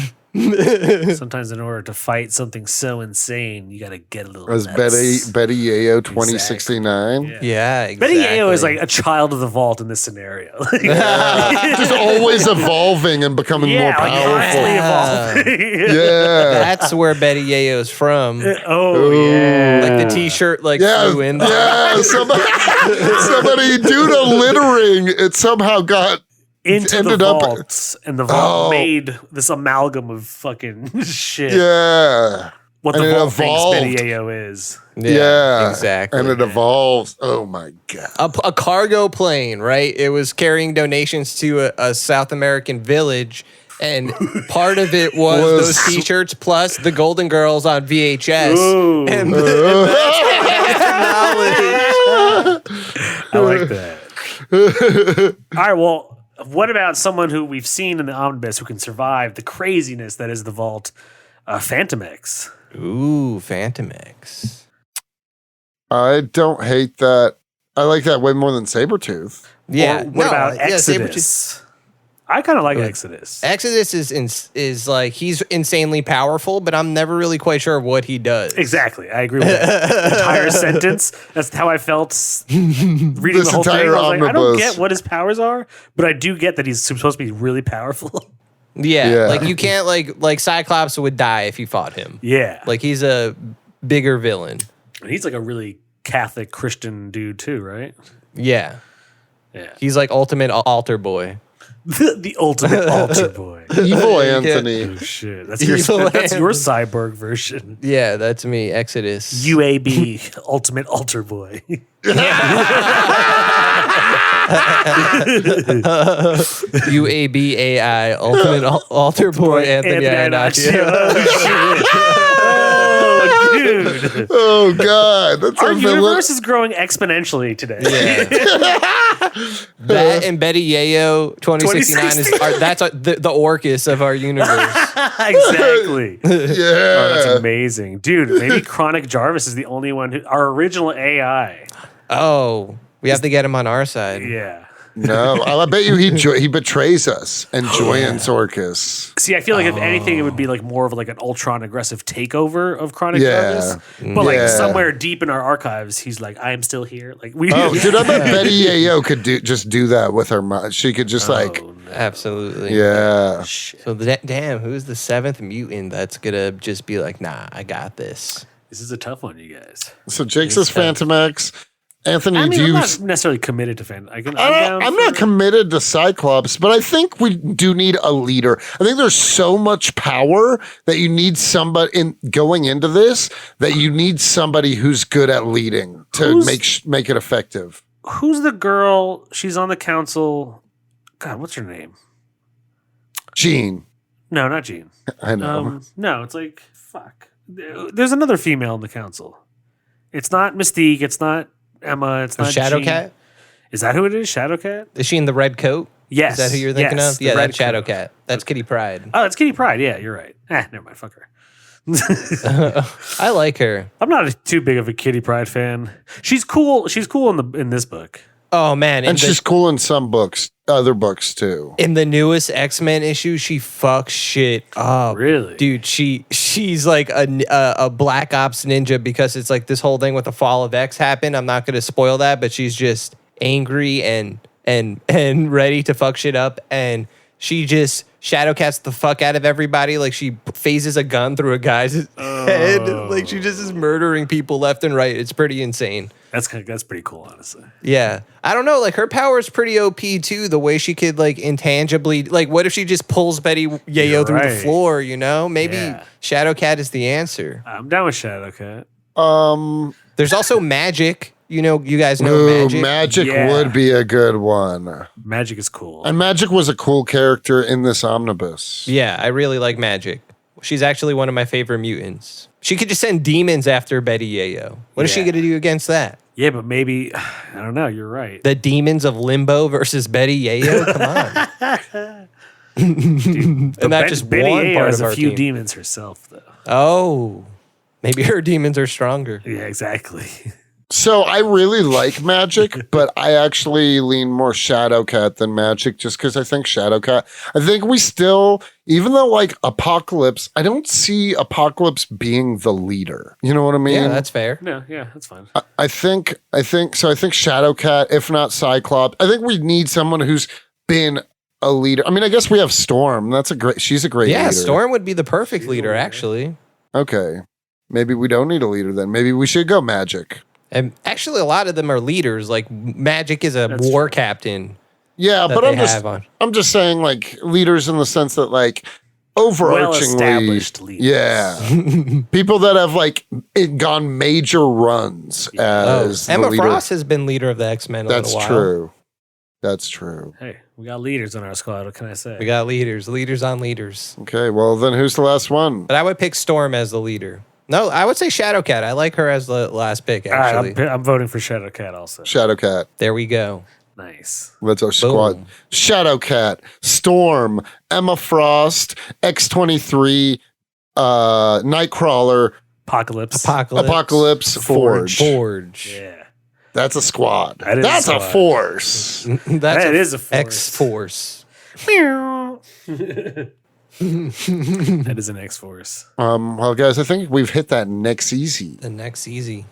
B: Sometimes in order to fight something so insane, you got to get a little
A: As
B: nuts.
A: Betty Yayo 2069.
B: Yeah.
C: Yeah, exactly.
B: Betty Yayo is like a child of the vault in this scenario.
A: Just always evolving and becoming more powerful. Yeah.
C: That's where Betty Yayo's from.
B: Oh, yeah.
C: Like the t-shirt flew in.
A: Yeah, somebody due to littering, it somehow got
B: Into the
A: ended up-
B: vaults, and the vault made this amalgam of fucking shit.
A: Yeah.
B: What
A: And
B: the
A: it
B: vault thinks
A: evolved.
B: Betty Yayo is.
A: Yeah.
C: exactly.
A: And it evolves. Oh my God.
C: A cargo plane, right? It was carrying donations to a South American village, and part of it was those T-shirts plus the Golden Girls on VHS.
B: Ooh.
C: And that's
B: I like that. All right, well, what about someone who we've seen in the omnibus who can survive the craziness that is the vault? Phantom X.
C: Ooh, Phantom X.
A: I don't hate that. I like that way more than Sabretooth.
C: Yeah.
B: Or what about
C: yeah,
B: Exodus? I kind of like Exodus.
C: Exodus is like, he's insanely powerful, but I'm never really quite sure what he does.
B: Exactly. I agree with that entire sentence. That's how I felt reading
A: This
B: the whole thing. I
A: entire
B: was like, I don't
A: omnibus.
B: get what his powers are, but I do get that he's supposed to be really powerful.
C: Yeah, like you can't like Cyclops would die if you fought him.
B: Yeah.
C: Like he's a bigger villain.
B: And he's like a really Catholic Christian dude too, right?
C: Yeah.
B: Yeah.
C: He's like ultimate altar boy.
B: The ultimate altar boy.
A: Evil Anthony.
B: Oh shit. That's
C: Evil
B: your
C: Anthony.
B: cyborg version.
C: Yeah, that's me, Exodus.
B: UAB, ultimate altar boy.
C: UABAI, ultimate altar boy, Anthony Iannaccio.
B: Oh, dude.
A: Oh God. That's
B: Our
A: a villain.
B: universe is growing exponentially today.
C: That and Betty Yayo 2069 is that's the Orcus of our universe.
B: Exactly.
A: Yeah.
B: Oh, that's amazing. Dude, maybe Chronic Jarvis is the only one who, our original AI.
C: Oh, we have to get him on our side.
B: Yeah.
A: No, I bet you he betrays us and joins Orcus.
B: See, I feel like if anything, it would be like more of like an Ultron aggressive takeover of Chronic
A: Yeah.
B: Jarvis. But like
A: Yeah.
B: somewhere deep in our archives, he's like, I am still here. Like we
A: Oh, dude, I bet Betty Yayo could do that with her mind. She could just
C: Absolutely.
A: yeah.
C: So damn, who's the seventh mutant that's gonna just be like, nah, I got this?
B: This is a tough one, you guys.
A: So Jake says Phantom X. Anthony,
B: I mean,
A: do
B: I'm
A: you?
B: not necessarily committed to fan. I'm
A: I'm not committed to Cyclops, but I think we do need a leader. I think there's so much power that you need somebody in going into this that you need somebody who's good at leading to make it effective.
B: Who's the girl? She's on the council. God, what's her name?
A: Jean,
B: No, not Jean.
A: I know.
B: No, it's like fuck. There's another female in the council. It's not Mystique. It's not Emma. It's not
C: Shadowcat?
B: Jean. Is that who it is? Shadowcat?
C: Is she in the red coat?
B: Yes.
C: Is that who you're thinking
B: Yes,
C: of?
B: the
C: Yeah,
B: red
C: that's
B: coat.
C: Shadowcat. That's Kitty Pryde.
B: Oh, that's Kitty Pryde. Yeah, you're right. Never mind. Fuck her.
C: I like her.
B: I'm not too big of a Kitty Pryde fan. She's cool. She's cool in this book.
C: Oh man,
A: And she's cool in some books, other books too.
C: in the newest X-Men issue, she fucks shit up.
B: Really?
C: Dude, she's like a Black Ops ninja because it's like this whole thing with the fall of X happened. I'm not going to spoil that, but she's just angry and ready to fuck shit up, and she just Shadowcats the fuck out of everybody. Like she phases a gun through a guy's head. Like she just is murdering people left and right. It's pretty insane.
B: That's pretty cool, honestly.
C: Yeah. I don't know. Like her power is pretty OP too. The way she could like intangibly, like what if she just pulls Betty Yayo
B: You're
C: through the
B: right.
C: floor, you know? Maybe
B: Yeah.
C: Shadowcat is the answer.
B: I'm down with Shadowcat.
C: There's also magic. You guys know
A: Ooh,
C: Magic.
A: Magic
B: Yeah.
A: would be a good one.
B: Magic is cool.
A: And Magic was a cool character in this omnibus.
C: Yeah, I really like Magic. She's actually one of my favorite mutants. She could just send demons after Betty Yayo. What is she
B: Yeah.
C: going to do against that?
B: Yeah, but maybe I don't know. You're right.
C: The demons of Limbo versus Betty Yayo? Come on. And not just
B: Betty
C: one
B: Yayo
C: part
B: has
C: of
B: a
C: our
B: few
C: team.
B: demons herself, though.
C: Oh, maybe her demons are stronger.
B: Yeah, exactly.
A: So I really like Magic, but I actually lean more Shadowcat than Magic just because I think Shadowcat, I think we still, even though like Apocalypse, I don't see Apocalypse being the leader. You know what I mean?
C: Yeah, that's fair.
B: No, yeah, that's fine.
A: I think Shadowcat, if not Cyclops, I think we need someone who's been a leader. I mean, I guess we have Storm. She's a great
C: Yeah,
A: leader.
C: Storm would be the perfect
B: She's a
C: leader,
B: leader.
C: actually.
A: Okay. Maybe we don't need a leader then. Maybe we should go Magic.
C: And actually, a lot of them are leaders. Like Magic is a
B: That's
C: war
B: true.
C: captain.
A: Yeah,
C: that
A: but
C: they have on.
A: I'm just saying like leaders in the sense that like overarchingly
B: Well-established leaders.
A: Yeah. People that have like gone major runs as the
C: Emma
A: leader.
C: Frost has been leader of the X-Men a
A: That's
C: little while.
A: true. That's true.
B: Hey, we got leaders on our squad. What can I say?
C: We got leaders on leaders.
A: Okay, well then who's the last one?
C: But I would pick Storm as the leader. No, I would say Shadowcat. I like her as the last pick,
B: All right,
C: actually.
B: I'm voting for Shadowcat also.
A: Shadowcat.
C: There we go.
B: Nice.
A: That's our squad.
C: Boom.
A: Shadowcat, Storm, Emma Frost, X-23, Nightcrawler,
B: Apocalypse.
A: Apocalypse, Forge.
C: Forge.
B: Yeah.
A: That's a squad.
B: That is a
A: That's a
B: squad.
A: force.
C: That's
B: That is a force.
C: X-Force.
B: That is an X-Force.
A: Well, guys, I think we've hit that next easy.
C: The next easy.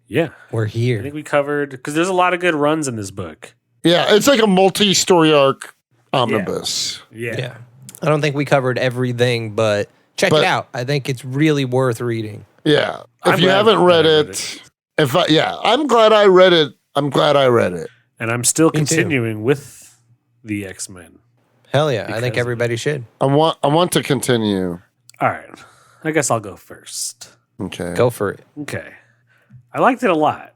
B: Yeah.
C: We're
B: I
C: here.
B: think we covered, because there's a lot of good runs in this book.
A: Yeah, it's like a multi-story arc omnibus.
B: Yeah.
C: I don't think we covered everything, but check
A: But-
C: it out. I think it's really worth reading.
A: Yeah.
B: I'm
A: If you
B: glad
A: haven't read
B: I
A: it, I'm glad I read it. I'm glad I read it.
B: And I'm still
C: Me too.
B: continuing with the X-Men.
C: Hell yeah. I think
B: Because-
C: everybody should.
A: I want to continue.
B: All right. I guess I'll go first.
A: Okay.
C: Go for it.
B: Okay. I liked it a lot.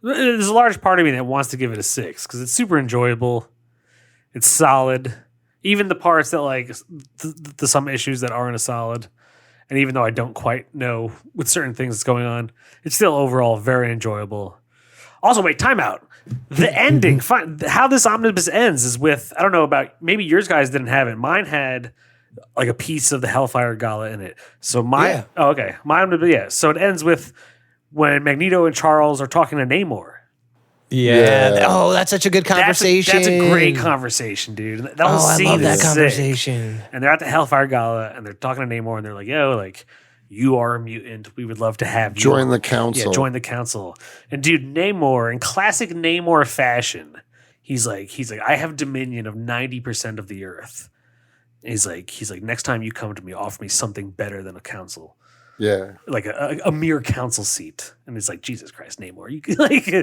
B: There's a large part of me that wants to give it a 6 because it's super enjoyable. It's solid. Even the parts that like the some issues that aren't as solid. And even though I don't quite know with certain things that's going on, it's still overall very enjoyable. Also, wait, timeout. The ending, how this omnibus ends is with, I don't know about, maybe yours guys didn't have it. Mine had like a piece of the Hellfire Gala in it. So
C: Yeah.
B: oh, okay. Mine would be, yeah. So it ends with when Magneto and Charles are talking to Namor.
A: Yeah.
C: Oh, that's such a good conversation.
B: That's a great conversation, dude. That whole
C: Oh, I
B: scene
C: love that
B: is sick.
C: conversation.
B: And they're at the Hellfire Gala and they're talking to Namor and they're like, yo, like, you are a mutant. We would love to have you.
A: Join the council.
B: Yeah, join the council. And dude, Namor, in classic Namor fashion, he's like, I have dominion of 90% of the earth. And he's like, next time you come to me, offer me something better than a council.
A: Yeah.
B: Like a mere council seat. And it's like, Jesus Christ, Namor. You like
A: Yeah.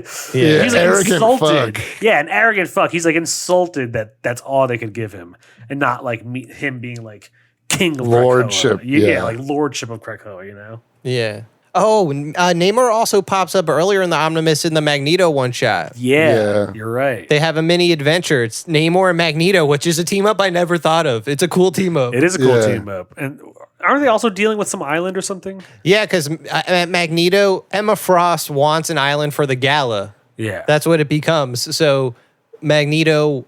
B: he's like
A: Arrogant
B: insulted.
A: fuck.
B: Yeah, an arrogant fuck. He's like insulted that that's all they could give him. And not like him being like king of
A: Lordship,
B: Krakoa. Yeah,
A: yeah.
B: like lordship of Krakoa, you know?
C: Yeah. Oh, Namor also pops up earlier in the omnibus in the Magneto one shot.
B: Yeah,
A: Yeah.
B: you're right.
C: They have a mini adventure. It's Namor and Magneto, which is a team up I never thought of. It's a cool team up.
B: It is a cool
A: Yeah.
B: team up. And aren't they also dealing with some island or something?
C: Yeah, because Magneto, Emma Frost wants an island for the gala.
B: Yeah.
C: That's what it becomes. So Magneto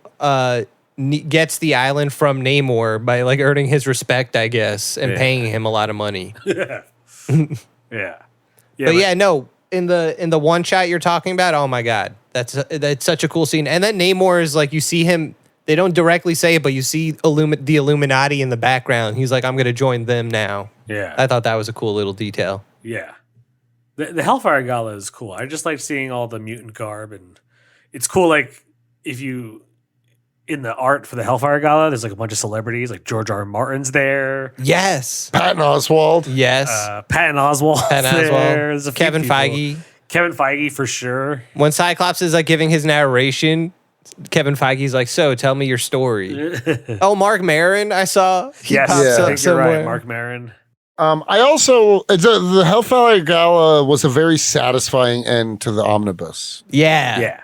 C: gets the island from Namor by like earning his respect, I guess, and
B: Yeah.
C: paying him a lot of money.
B: yeah. Yeah.
C: But yeah, no, in the one shot you're talking about, oh my god, that's such a cool scene. And then Namor is like, you see him. They don't directly say it, but you see the Illuminati in the background. He's like, I'm going to join them now.
B: Yeah.
C: I thought that was a cool little detail.
B: Yeah. The Hellfire Gala is cool. I just like seeing all the mutant garb, and it's cool. Like if you in the art for the Hellfire Gala, there's like a bunch of celebrities, like George R. R. Martin's there,
C: Yes.
A: Patton Oswald.
C: Yes.
B: Patton Oswalt,
C: Patton
B: there.
C: Oswalt.
B: There's a few
C: Kevin
B: people.
C: Feige.
B: Kevin Feige for sure.
C: When Cyclops is like giving his narration, Kevin Feige's like, so tell me your story. Oh, Mark Maron, I saw. He
B: Yes,
C: pops
A: Yeah.
C: up
B: I think you're
C: somewhere.
B: right. Mark Maron.
A: I also the Hellfire Gala was a very satisfying end to the omnibus.
C: Yeah.
B: Yeah,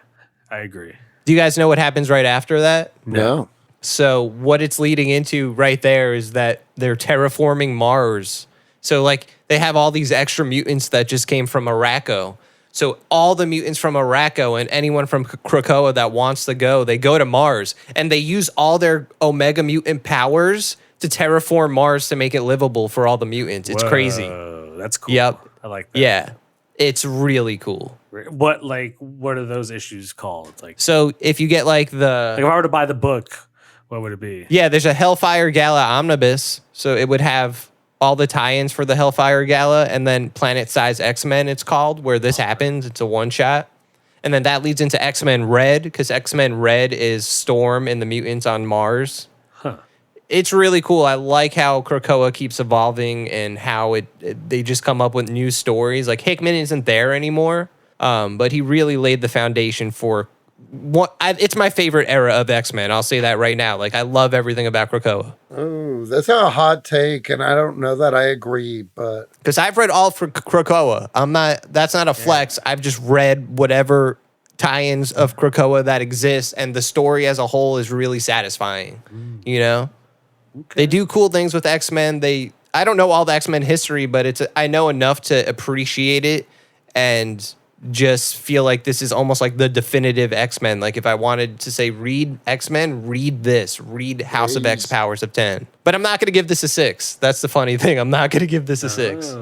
B: I agree.
C: Do you guys know what happens right after that?
A: No.
C: So what it's leading into right there is that they're terraforming Mars. So like they have all these extra mutants that just came from Araco. So all the mutants from Araco and anyone from Krakoa that wants to go, they go to Mars and they use all their Omega mutant powers to terraform Mars to make it livable for all the mutants. It's crazy.
B: Whoa, that's cool.
C: Yep.
B: I like that.
C: Yeah. It's really cool.
B: What are those issues called? Like
C: So if you get like the
B: if I were to buy the book, what would it be?
C: Yeah, there's a Hellfire Gala omnibus. So it would have all the tie-ins for the Hellfire Gala and then Planet Size X-Men, it's called, where this happens. It's a one-shot. And then that leads into X-Men Red, because X-Men Red is Storm and the mutants on Mars.
B: Huh.
C: It's really cool. I like how Krakoa keeps evolving and how they just come up with new stories. Like Hickman isn't there anymore, but he really laid the foundation for it's my favorite era of X-Men. I'll say that right now. Like I love everything about Krakoa.
A: Oh, that's a hot take, and I don't know that I agree, but
C: Because I've read all for Krakoa. That's not a flex. I've just read whatever tie-ins of Krakoa that exist, and the story as a whole is really satisfying. You know? They do cool things with X-Men. I don't know all the X-Men history, but I know enough to appreciate it and just feel like this is almost like the definitive X-Men. Like if I wanted to say read X-Men, read this. Read House of X Powers of 10. But I'm not going to give this a 6. That's the funny thing. I'm not going to give this a 6.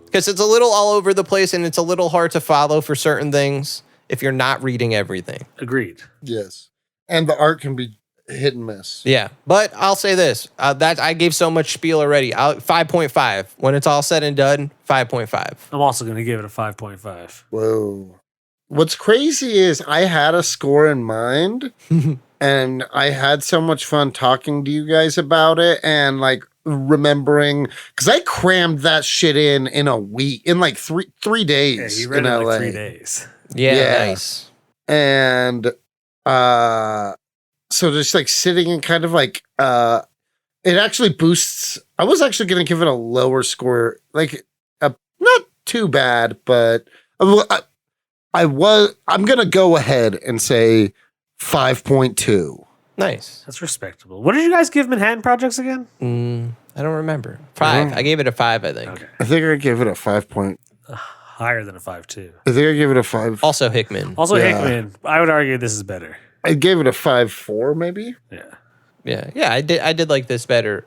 C: Because it's a little all over the place and it's a little hard to follow for certain things if you're not reading everything.
B: Agreed.
A: yes. And the art can be hit and miss.
C: Yeah, but I'll say this: that I gave so much spiel already. 5.5. When it's all said and done, 5.5.
B: I'm also going to give it a 5.5.
A: Whoa. What's crazy is I had a score in mind and I had so much fun talking to you guys about it and like remembering because I crammed that shit in a week, in like three days
B: Yeah, you read
A: in
B: it in
A: LA.
B: like 3 days.
C: Yeah, nice.
A: And so just like sitting and kind of like it actually boosts. I was actually going to give it a lower score, like not too bad, but I'm going to go ahead and say 5.2.
C: Nice.
B: That's respectable. What did you guys give Manhattan Projects again?
C: I don't remember. 5. I gave it a 5, I think.
B: Okay.
A: I think I gave it a 5 point.
B: Higher than a 5.2.
A: I think I gave it a 5.
C: Also Hickman.
B: Also,
A: Yeah.
B: Hickman, I would argue this is better.
A: I gave it a 5.4 maybe.
B: Yeah.
C: Yeah, I did like this better.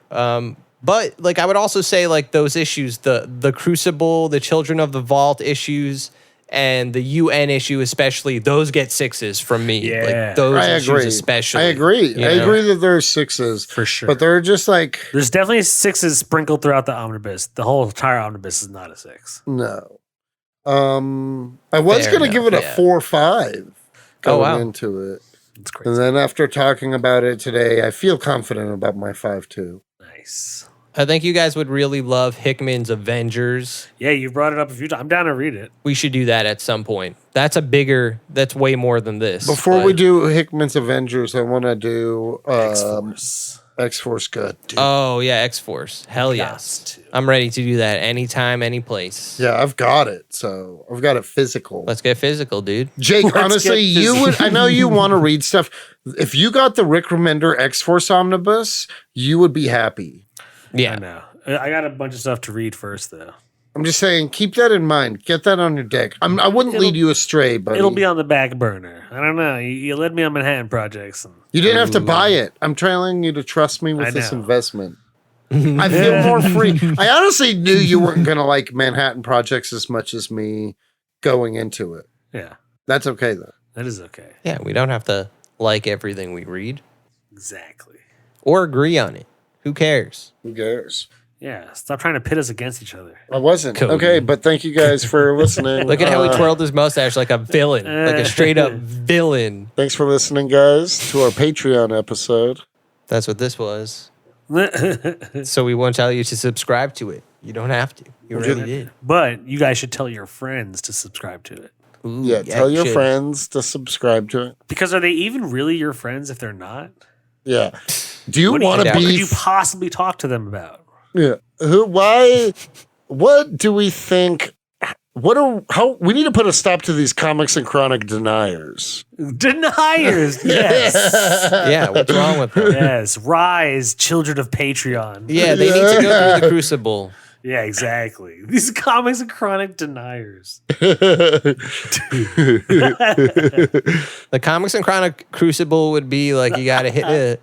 C: But like I would also say like those issues, the Crucible, the Children of the Vault issues, and the UN issue especially, those get 6s from me.
B: Yeah.
C: Like those
A: I
C: issues
A: agree.
C: especially.
A: I agree.
C: you
A: I
C: know?
A: agree that there are 6s
B: For sure.
A: but they're just like
B: There's definitely 6s sprinkled throughout the omnibus. The whole entire omnibus is not a 6.
A: no. I was
C: Fair
A: going to give it
C: enough,
A: a
C: yeah.
A: 4.5 going
C: wow.
A: into it.
B: It's
A: And
B: crazy.
A: then after talking about it today, I feel confident about my 5.2.
B: Nice.
C: I think you guys would really love Hickman's Avengers.
B: Yeah, you brought it up a few times. I'm down to read it.
C: We should do that at some point. That's way more than this.
A: Before we
C: but-
A: do Hickman's Avengers, I want to do
B: X-Force.
A: X-Force good. Dude.
C: Oh, yeah, X-Force. Hell yes.
B: Gots to.
C: I'm ready to do that anytime, any place.
A: Yeah, I've got it. So I've got it physical.
C: Let's get physical, dude.
A: Jake,
B: Let's
A: honestly,
B: get
A: you would.
B: physical.
A: I know you want to read stuff. If you got the Rick Remender X-Force omnibus, you would be happy.
B: I
C: Yeah.
B: know. I got a bunch of stuff to read first, though.
A: I'm just saying, keep that in mind. Get that on your deck. I wouldn't lead you astray, but
B: It'll be on the back burner. I don't know. You led me on Manhattan Projects. And
A: you didn't have to buy it. I'm telling you to trust me
B: I
A: with this
B: know.
A: investment. I feel more free. I honestly knew you weren't going to like Manhattan Projects as much as me going into it.
B: yeah,
A: That's okay, though.
B: that is okay.
C: Yeah, we don't have to like everything we read
B: Exactly.
C: or agree on it. Who cares?
A: Who cares?
B: Yeah, stop trying to pit us against each other.
A: I wasn't.
C: Cody.
A: Okay, but thank you guys for listening.
C: Look at how he twirled his mustache like a villain, like a straight up villain.
A: Thanks for listening, guys, to our Patreon episode.
C: That's what this was. So we won't tell you to subscribe to it. You don't have to. You already did.
B: But you guys should tell your friends to subscribe to it.
C: Ooh,
A: Yeah, tell
C: you
A: your
C: should.
A: friends to subscribe to it.
B: Because are they even really your friends if they're not?
A: Yeah. Do you
B: What
A: want to
C: doubt
B: What
A: be?
B: could you possibly talk to them about?
A: Yeah. What do we think? How we need to put a stop to these comics and chronic deniers.
B: Deniers, yes.
C: Yeah, what's wrong with them?
B: Yes, rise, children of Patreon.
C: Yeah, they need to go through the crucible.
B: Yeah, exactly. These comics and chronic deniers.
C: The comics and chronic crucible would be like you gotta hit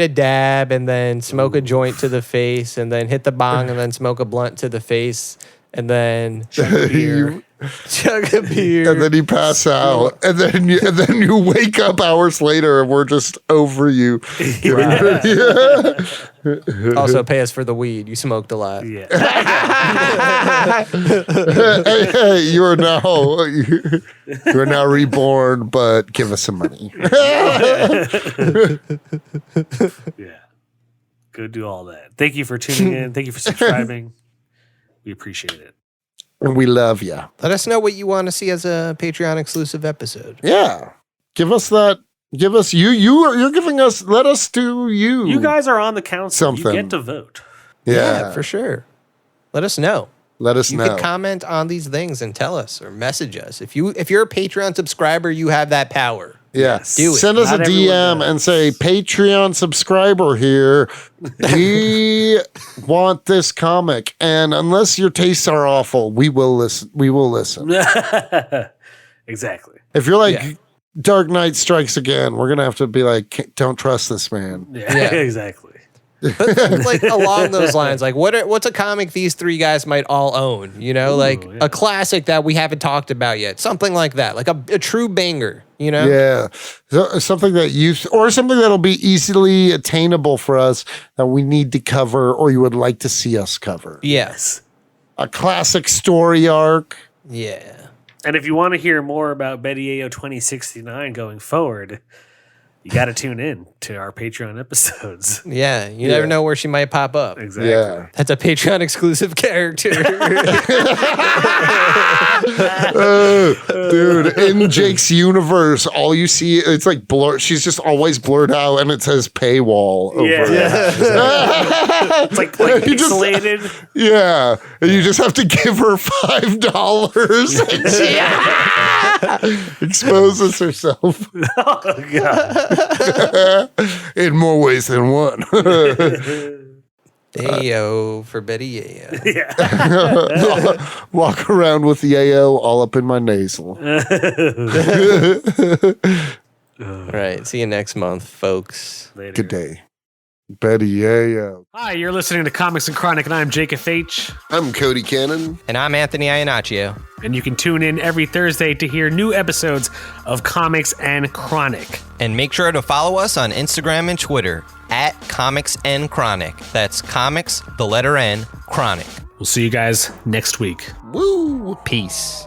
C: a dab and then smoke a joint to the face and then hit the bong and then smoke a blunt to the face and then chug a beer.
A: And then you pass out, and then you wake up hours later, and we're just over you.
C: Also, pay us for the weed. You smoked a lot.
B: Yeah.
A: Hey, you are now reborn, but give us some money.
B: Yeah. Go do all that. Thank you for tuning in. Thank you for subscribing. We appreciate it.
A: And we love you.
C: Let us know what you want to see as a Patreon exclusive episode.
A: Yeah, give us that. Give us you're giving us. Let us do you.
B: You guys are on the council.
A: Something.
B: You get to vote.
A: Yeah,
C: for sure. Let us know.
A: Let us know.
C: You can comment on these things and tell us or message us. If you're a Patreon subscriber, you have that power.
A: Yes.
C: Do it.
A: Send us
B: Not
A: a
B: everyone
A: DM
B: does.
A: and say, Patreon subscriber here. We want this comic. And unless your tastes are awful, we will listen. We will listen.
B: Exactly.
A: If you're like,
C: Yeah.
A: Dark Knight Strikes Again, we're going to have to be like, don't trust this man.
B: Yeah,
C: Yeah.
B: exactly.
C: But like along those lines, like what's a comic these three guys might all own? You know, like
B: yeah.
C: a classic that we haven't talked about yet. Something like that, like a true banger. You know?
A: Yeah. Something or something that'll be easily attainable for us that we need to cover or you would like to see us cover.
C: Yes.
A: A classic story arc.
C: Yeah.
B: And if you want to hear more about Betty Ayo 2069 going forward, you got to tune in to our Patreon episodes.
C: Yeah. You never know where she might pop up.
B: Exactly.
A: Yeah.
C: That's a Patreon exclusive character.
A: Dude, in Jake's universe, all you see, it's like blur. She's just always blurred out and it says paywall over it.
B: It's like
A: You just-
B: pixelated.
A: Yeah. And you just have to give her $5 and she exposes herself
B: Oh, God.
A: in more ways than one.
C: Ayo for Betty Ayo.
B: Yeah.
A: Walk around with the AO all up in my nasal.
C: All right. See you next month, folks.
B: Later.
A: Good day. Betty AO.
B: Hi, you're listening to Comics and Chronic, and I'm Jake FH.
A: I'm Cody Cannon.
C: And I'm Anthony Iannaccio.
B: And you can tune in every Thursday to hear new episodes of Comics and Chronic.
C: And make sure to follow us on Instagram and Twitter at Comics N Chronic. That's comics, the letter N, Chronic.
B: We'll see you guys next week.
A: Woo!
C: Peace.